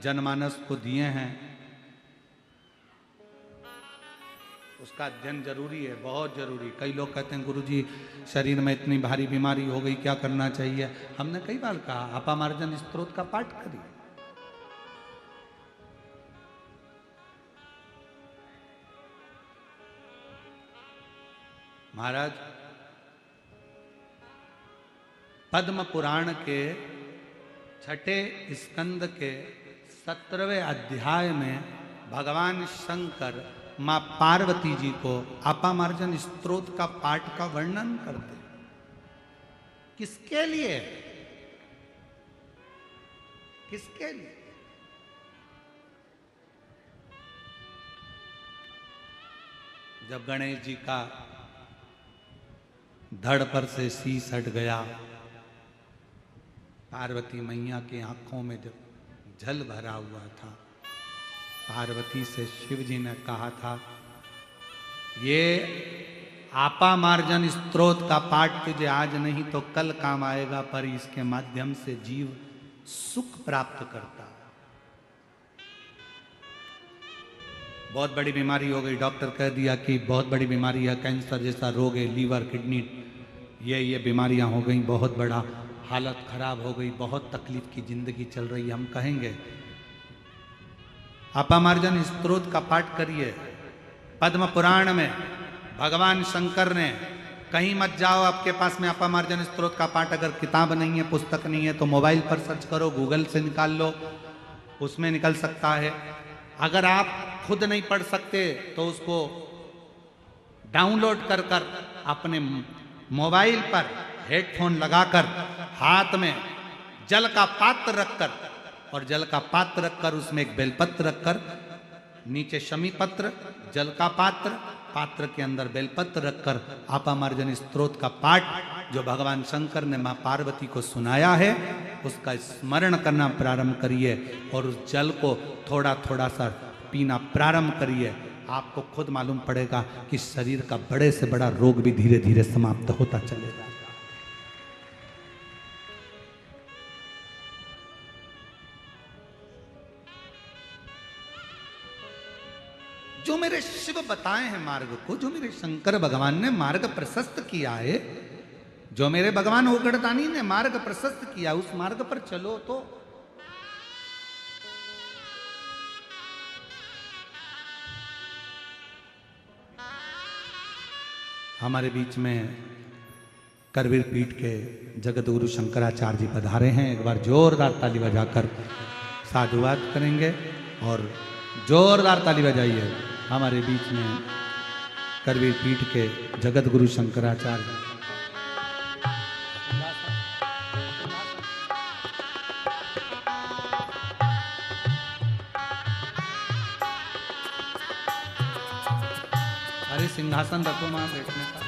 जनमानस को दिए हैं उसका अध्ययन जरूरी है, बहुत जरूरी। कई लोग कहते हैं गुरुजी शरीर में इतनी भारी बीमारी हो गई, क्या करना चाहिए? हमने कई बार कहा अपामार्जन स्तोत्र का पाठ करिए। महाराज पद्म पुराण के 6ठे स्कंद के 17वें अध्याय में भगवान शंकर मां पार्वती जी को अपामार्जन स्तोत्र का पाठ का वर्णन करते। किसके लिए? किसके लिए? जब गणेश जी का धड़ पर से शीश हट गया, पार्वती मैया की आंखों में जब जल भरा हुआ था, पार्वती से शिव जी ने कहा था ये आपामार्जन स्तोत्र का पाठ तुझे आज नहीं तो कल काम आएगा, पर इसके माध्यम से जीव सुख प्राप्त करता। बहुत बड़ी बीमारी हो गई, डॉक्टर कह दिया कि बहुत बड़ी बीमारी है, कैंसर जैसा रोग है, लीवर किडनी ये बीमारियां हो गई, बहुत बड़ा हालत खराब हो गई, बहुत तकलीफ की जिंदगी चल रही है। हम कहेंगे अपामार्जन स्तोत्र का पाठ करिए। पद्म पुराण में भगवान शंकर ने, कहीं मत जाओ आपके पास में अपामार्जन स्तोत्र का पाठ अगर किताब नहीं है, पुस्तक नहीं है तो मोबाइल पर सर्च करो, गूगल से निकाल लो, उसमें निकल सकता है। अगर आप खुद नहीं पढ़ सकते तो उसको डाउनलोड कर कर अपने मोबाइल पर हेडफोन लगाकर हाथ में जल का पात्र रखकर, और जल का पात्र रखकर उसमें एक बेलपत्र रखकर, नीचे शमी पत्र, जल का पात्र, पात्र के अंदर बेलपत्र रखकर अपामार्जन स्तोत्र का पाठ जो भगवान शंकर ने मां पार्वती को सुनाया है उसका स्मरण करना प्रारंभ करिए और उस जल को थोड़ा थोड़ा सा पीना प्रारंभ करिए। आपको खुद मालूम पड़ेगा कि शरीर का बड़े से बड़ा रोग भी धीरे धीरे समाप्त होता चलेगा। जो मेरे शिव बताए हैं मार्ग को, जो मेरे शंकर भगवान ने मार्ग प्रशस्त किया है, जो मेरे भगवान ओगड़दानी ने मार्ग प्रशस्त किया, उस मार्ग पर चलो तो हमारे बीच में करवीर पीठ के जगत गुरु शंकराचार्य जी पधारे हैं। एक बार जोरदार ताली बजाकर साधुवाद करेंगे और जोरदार ताली बजाइए। हमारे बीच में करवीर पीठ के जगत गुरु शंकराचार्य अरे सिंहासन रखो वहां बैठने का।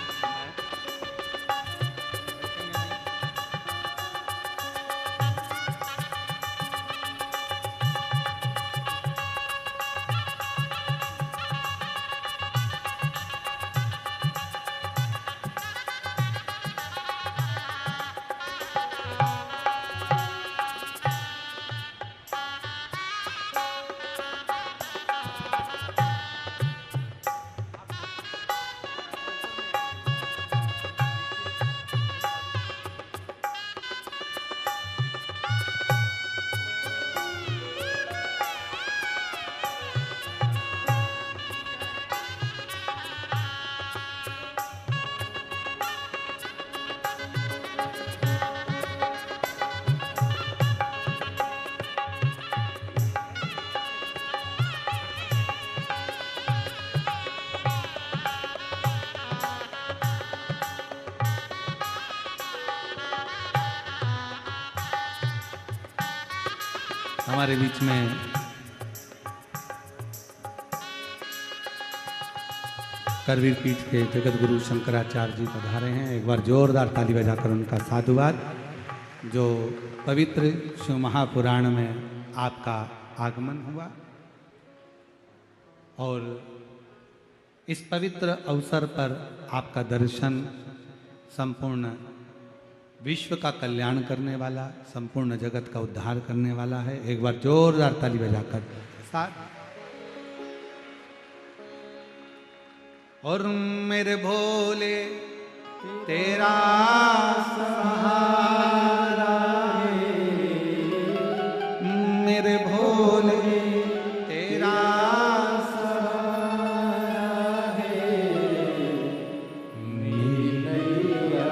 हमारे बीच में करवीर पीठ के जगत गुरु शंकराचार्य जी पधारे हैं। एक बार जोरदार ताली बजाकर उनका साधुवाद। जो पवित्र शिव महापुराण में आपका आगमन हुआ और इस पवित्र अवसर पर आपका दर्शन संपूर्ण विश्व का कल्याण करने वाला, संपूर्ण जगत का उद्धार करने वाला है। एक बार जोरदार ताली बजाकर साथ। और मेरे भोले तेरा सहारा है, मेरे भोले तेरा सहारा है, मेरी नैया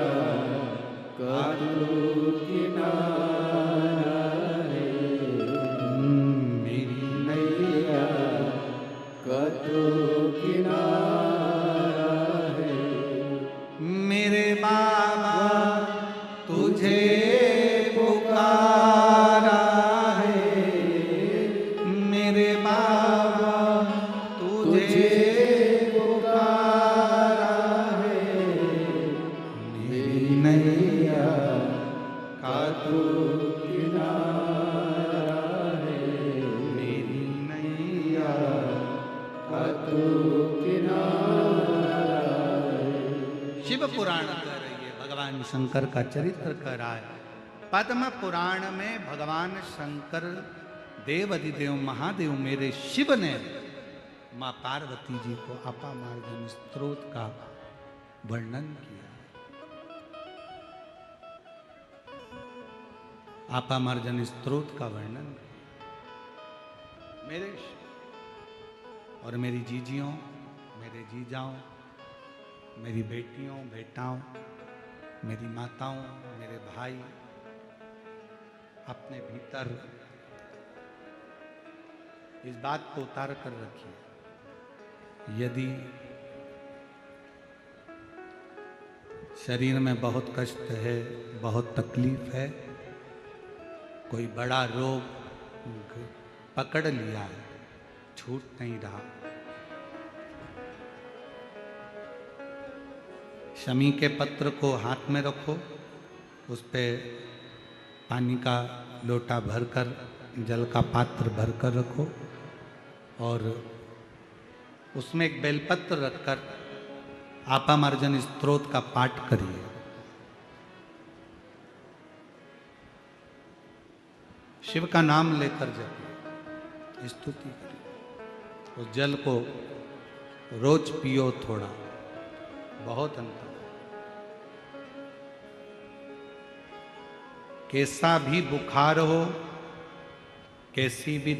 का तू किनारा है, मेरी नैया का तू किनारा। मेरे बाबा तुझे पुकारा है, मेरे बाबा तुझे पुकारा है, मेरी नैया का तू किनारा है, मेरी नैया का तू किनारा। शिव पुराण कह रही है, भगवान शंकर का चरित्र कह रहा है। पद्म पुराण में भगवान शंकर देव अधिदेव महादेव मेरे शिव ने मां पार्वती जी को अपामार्जन स्त्रोत का वर्णन किया। अपामार्जन स्त्रोत का वर्णन मेरे शिव और मेरी जीजियों, मेरे जीजाओं, मेरी बेटियों, बेटाओं, मेरी माताओं, मेरे भाई अपने भीतर इस बात को उतार कर रखिए। यदि शरीर में बहुत कष्ट है, बहुत तकलीफ है, कोई बड़ा रोग पकड़ लिया है, छूट नहीं रहा, शमी के पत्र को हाथ में रखो, उस पे पानी का लोटा भरकर, जल का पात्र भरकर रखो और उसमें एक बेलपत्र रखकर अपामार्जन स्त्रोत का पाठ करिए। शिव का नाम लेकर जपिए, स्तुति करिए। उस जल को रोज पियो, थोड़ा बहुत अंतर। कैसा भी बुखार हो, कैसी भी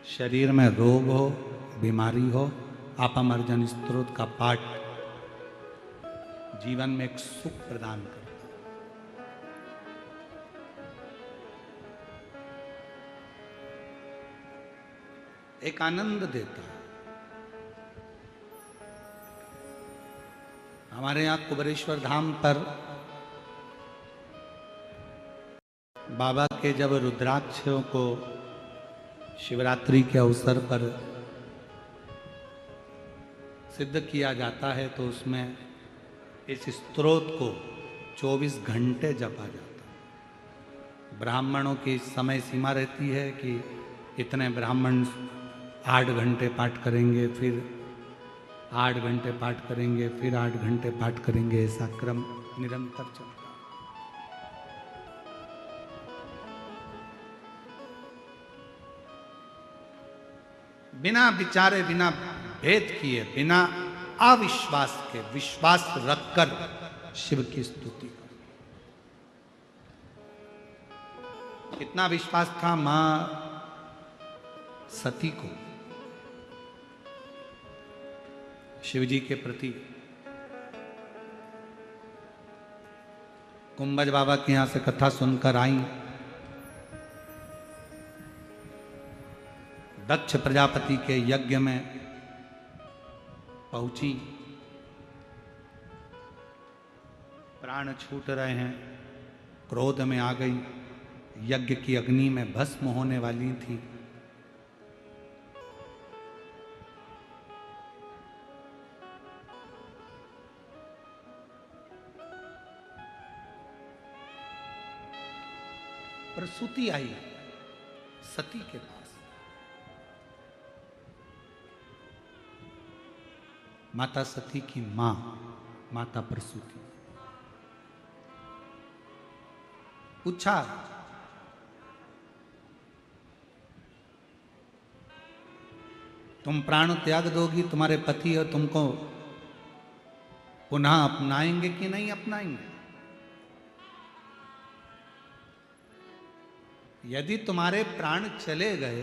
शरीर में रोग हो, बीमारी हो, अपामार्जन स्त्रोत का पाठ जीवन में एक सुख प्रदान करता है। एक आनंद देता है। हमारे यहाँ कुबेरेश्वर धाम पर बाबा के जब रुद्राक्षों को शिवरात्रि के अवसर पर सिद्ध किया जाता है तो उसमें इस स्तोत्र को 24 घंटे जपा जाता है। ब्राह्मणों की समय सीमा रहती है कि इतने ब्राह्मण 8 घंटे पाठ करेंगे, फिर 8 घंटे पाठ करेंगे, फिर 8 घंटे पाठ करेंगे। ऐसा क्रम निरंतर चलता है। बिना विचारे, बिना भेद किए, बिना अविश्वास के विश्वास रखकर शिव की स्तुति करो। कितना विश्वास था मां सती को शिव जी के प्रति। कुंभज बाबा के यहां से कथा सुनकर आई। दक्ष प्रजापति के यज्ञ में पहुंची, प्राण छूट रहे हैं, क्रोध में आ गई यज्ञ की अग्नि में भस्म होने वाली थी। प्रसूति आई सती के पास। माता सती की मां माता प्रसूति। पूछा, तुम प्राण त्याग दोगी, तुम्हारे पति और तुमको पुनः अपनाएंगे कि नहीं अपनाएंगे? यदि तुम्हारे प्राण चले गए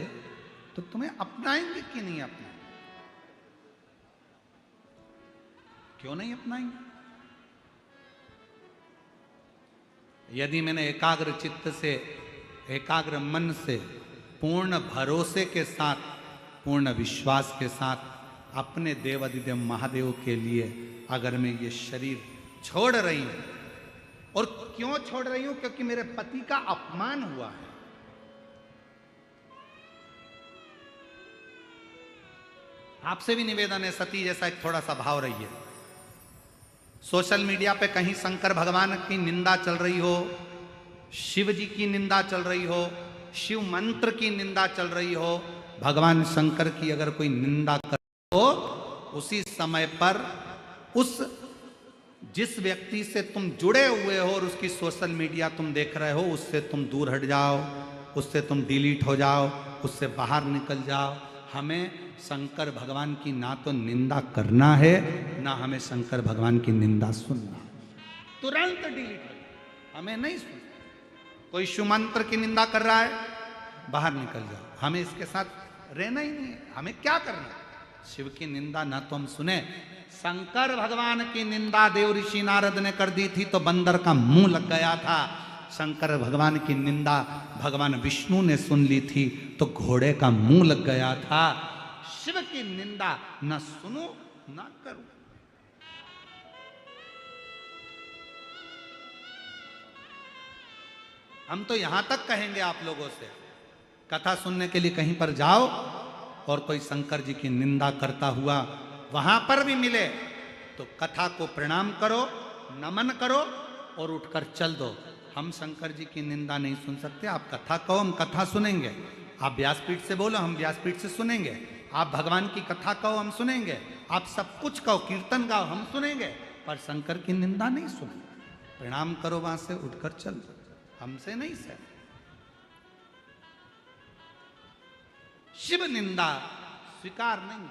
तो तुम्हें अपनाएंगे कि नहीं अपनाएंगे? क्यों नहीं अपनाएंगे? यदि मैंने एकाग्र चित्त से, एकाग्र मन से, पूर्ण भरोसे के साथ, पूर्ण विश्वास के साथ अपने देवाधिदेव महादेव के लिए अगर मैं ये शरीर छोड़ रही हूं, और क्यों छोड़ रही हूं? क्योंकि मेरे पति का अपमान हुआ है। आपसे भी निवेदन है, सती जैसा एक थोड़ा सा भाव रहिए। सोशल मीडिया पे कहीं शंकर भगवान की निंदा चल रही हो, शिव जी की निंदा चल रही हो, शिव मंत्र की निंदा चल रही हो, भगवान शंकर की अगर कोई निंदा कर हो, उसी समय पर उस जिस व्यक्ति से तुम जुड़े हुए हो और उसकी सोशल मीडिया तुम देख रहे हो, उससे तुम दूर हट जाओ, उससे तुम डिलीट हो जाओ, उससे बाहर निकल जाओ। हमें शंकर भगवान की ना तो निंदा करना है, ना हमें शंकर भगवान की निंदा सुनना। तुरंत डिलीट हो, हमें नहीं सुनना। कोई शिव मंत्र की निंदा कर रहा है, बाहर निकल जाओ, हमें इसके साथ रहना ही नहीं है। हमें क्या करना? शिव की निंदा ना तो हम सुने। शंकर भगवान की निंदा देव ऋषि नारद ने कर दी थी तो बंदर का मुंह लग गया था। शंकर भगवान की निंदा भगवान विष्णु ने सुन ली थी तो घोड़े का मुंह लग गया था। शिव की निंदा न सुनो न करो। हम तो यहां तक कहेंगे आप लोगों से, कथा सुनने के लिए कहीं पर जाओ और कोई शंकर जी की निंदा करता हुआ वहां पर भी मिले तो कथा को प्रणाम करो, नमन करो और उठकर चल दो। हम शंकर जी की निंदा नहीं सुन सकते। आप कथा कहो, हम कथा सुनेंगे। आप व्यासपीठ से बोलो, हम व्यासपीठ से सुनेंगे। आप भगवान की कथा कहो, हम सुनेंगे। आप सब कुछ कहो, कीर्तन गाओ, हम सुनेंगे, पर शंकर की निंदा नहीं सुनेंगे। प्रणाम करो, वहां से उठकर चल दो, हमसे नहीं सह। शिव निंदा स्वीकार नहीं,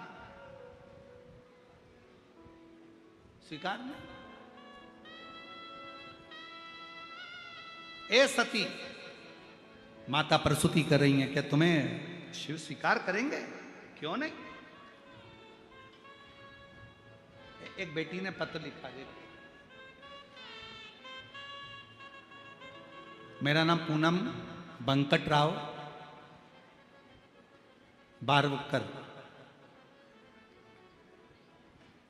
स्वीकार नहीं। ए सती, माता प्रसूति कर रही हैं, क्या तुम्हें शिव स्वीकार करेंगे? क्यों नहीं? एक बेटी ने पत्र लिखा है, मेरा नाम पूनम बंकट राव बारवकर,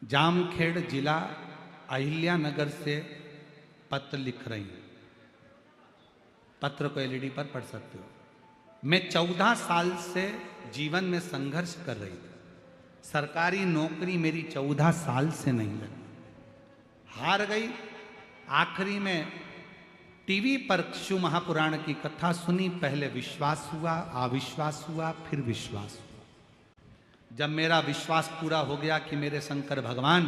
जामखेड़ जिला अहिल्यानगर से पत्र लिख रही हूं। पत्र को एलईडी पर पढ़ सकते हो। मैं 14 साल से जीवन में संघर्ष कर रही थी। सरकारी नौकरी मेरी 14 साल से नहीं लगी, हार गई। आखिरी में टीवी पर शिव महापुराण की कथा सुनी। पहले विश्वास हुआ, अविश्वास हुआ, फिर विश्वास हुआ। जब मेरा विश्वास पूरा हो गया कि मेरे शंकर भगवान,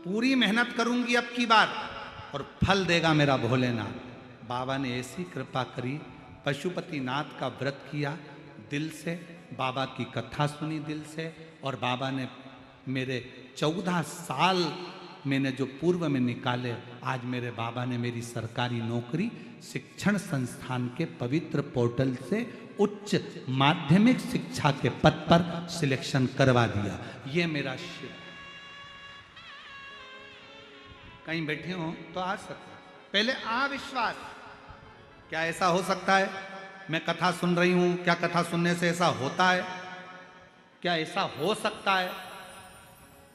पूरी मेहनत करूंगी अब की बार और फल देगा मेरा भोलेनाथ। बाबा ने ऐसी कृपा करी, पशुपतिनाथ का व्रत किया दिल से, बाबा की कथा सुनी दिल से, और बाबा ने मेरे 14 साल मैंने जो पूर्व में निकाले, आज मेरे बाबा ने मेरी सरकारी नौकरी शिक्षण संस्थान के पवित्र पोर्टल से उच्च माध्यमिक शिक्षा के पद पर सिलेक्शन करवा दिया। ये मेरा शिव। कहीं बैठे हो तो आ सकते, पहले अविश्वास, क्या ऐसा हो सकता है? मैं कथा सुन रही हूं, क्या कथा सुनने से ऐसा होता है? क्या ऐसा हो सकता है?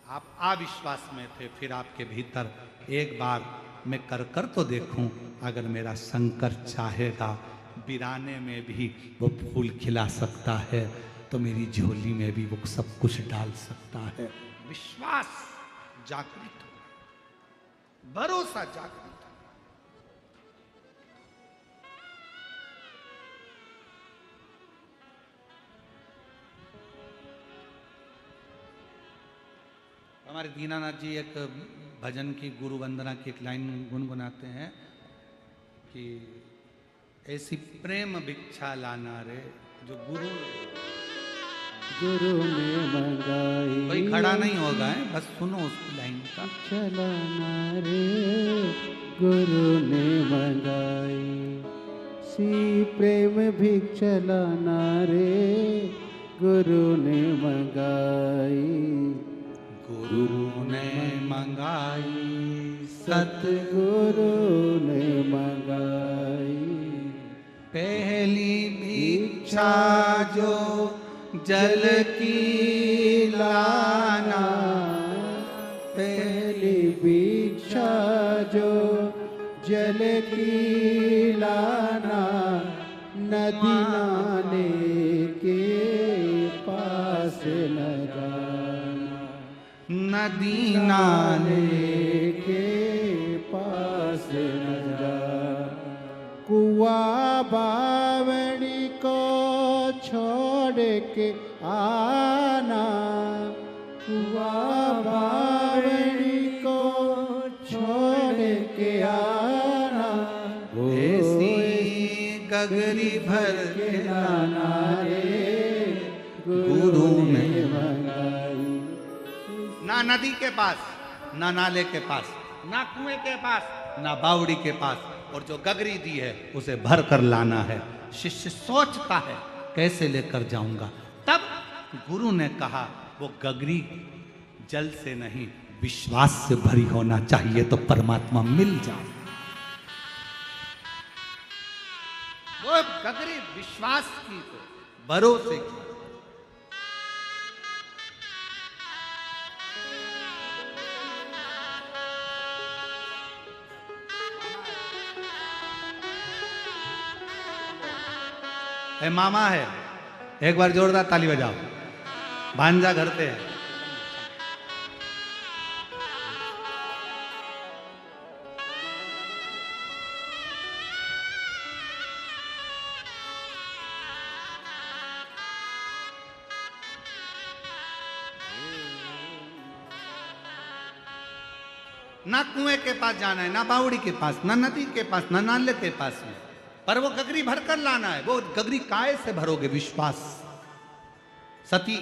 आप अविश्वास में थे, फिर आपके भीतर एक बार मैं कर तो देखूं, अगर मेरा शंकर चाहेगा वीराने में भी वो फूल खिला सकता है, तो मेरी झोली में भी वो सब कुछ डाल सकता है। विश्वास जागृत हो, भरोसा जागृत हो। हमारे दीनानाथ जी एक भजन की गुरु वंदना की एक लाइन गुनगुनाते हैं कि ऐसी प्रेम भिक्षा लाना रे जो गुरु ने मंगाई। कोई खड़ा नहीं होगा है, बस सुनो उस लाइन का। चलाना रे गुरु ने मंगाई, सी प्रेम भिक्षा लाना रे गुरु ने मंगाई। गुरु ने मंगाई, सतगुरु ने मंगाई। पहली भिक्षा जो जल की लाना, पहली भिक्षा जो जल की लाना, नदी नाले के पास न जाना, नदी नाले के पास न जाना। कुआ बावड़ी को छोड़ के आना, कुआ बावड़ी को छोड़ के आना। ऐसी गगरी भर के लाना रे गुरु ने मंगाई। ना नदी के पास, ना नाले के पास, ना कुएं के पास, ना बावड़ी के पास, और जो गगरी दी है उसे भर कर लाना है। शिष्य सोचता है कैसे लेकर जाऊंगा, तब गुरु ने कहा वो गगरी जल से नहीं विश्वास से भरी होना चाहिए, तो परमात्मा मिल जाए। वो गगरी विश्वास की, तो भरोसे की। ए मामा है, एक बार जोरदार ताली बजाओ। भांजा घर पे है। ना कुएं के पास जाना है, ना बावड़ी के पास, ना नदी के पास, ना नाले के पास में, पर वो गगरी भर कर लाना है। वो गगरी काय से भरोगे? विश्वास। सती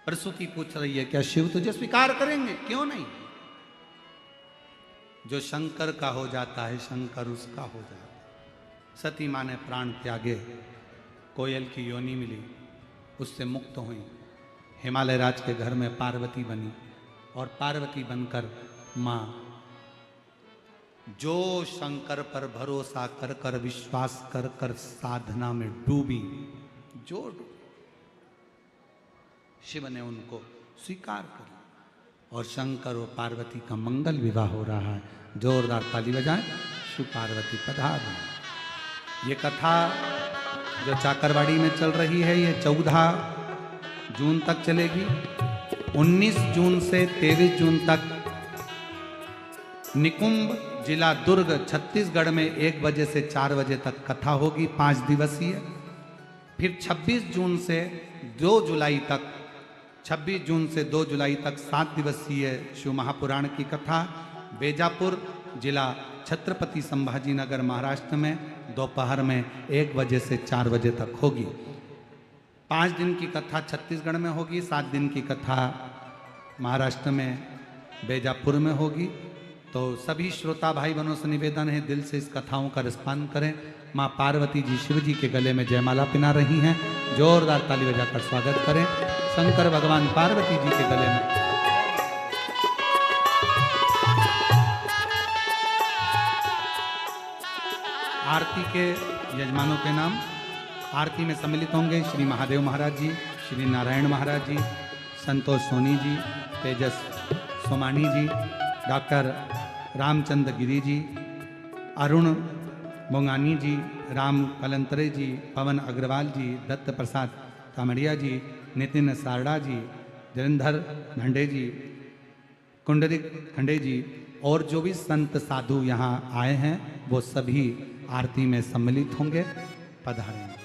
प्रसूति पूछ रही है, क्या शिव तुझे स्वीकार करेंगे? क्यों नहीं? जो शंकर का हो जाता है, शंकर उसका हो जाता है। सती माँ ने प्राण त्यागे, कोयल की योनि मिली, उससे मुक्त हुई, हिमालय राज के घर में पार्वती बनी, और पार्वती बनकर माँ जो शंकर पर भरोसा कर कर, विश्वास कर कर साधना में डूबी, जो डूबी, शिव ने उनको स्वीकार कर लिया, और शंकर और पार्वती का मंगल विवाह हो रहा है। जोरदार ताली बजाएं, शिव पार्वती पधार। ये कथा जो चाकरवाड़ी में चल रही है, ये 14 जून तक चलेगी। 19 जून से 23 जून तक निकुंभ, जिला दुर्ग, छत्तीसगढ़ में 1 बजे से 4 बजे तक कथा होगी, 5 दिवसीय। फिर 26 जून से 2 जुलाई तक, 26 जून से 2 जुलाई तक 7 दिवसीय शिव महापुराण की कथा बेजापुर, जिला छत्रपति संभाजी नगर, महाराष्ट्र में, दोपहर में 1 बजे से 4 बजे तक होगी। 5 दिन की कथा छत्तीसगढ़ में होगी, 7 दिन की कथा महाराष्ट्र में बेजापुर में होगी। तो सभी श्रोता भाई बहनों से निवेदन है, दिल से इस कथाओं का रसपान करें। माँ पार्वती जी शिव जी के गले में जयमाला पिना रही हैं, जोरदार ताली बजाकर स्वागत करें। शंकर भगवान पार्वती जी के गले में आरती के यजमानों के नाम। आरती में सम्मिलित होंगे श्री महादेव महाराज जी, श्री नारायण महाराज जी, संतोष सोनी जी, तेजस सोमानी जी, डॉक्टर रामचंद्र गिरी जी, अरुण मोंगानी जी, राम कलंतरे जी, पवन अग्रवाल जी, दत्त प्रसाद कामड़िया जी, नितिन सारड़ा जी, जलंधर भंडे जी, कुंडलिक खंडे जी और जो भी संत साधु यहाँ आए हैं वो सभी आरती में सम्मिलित होंगे। पधारें।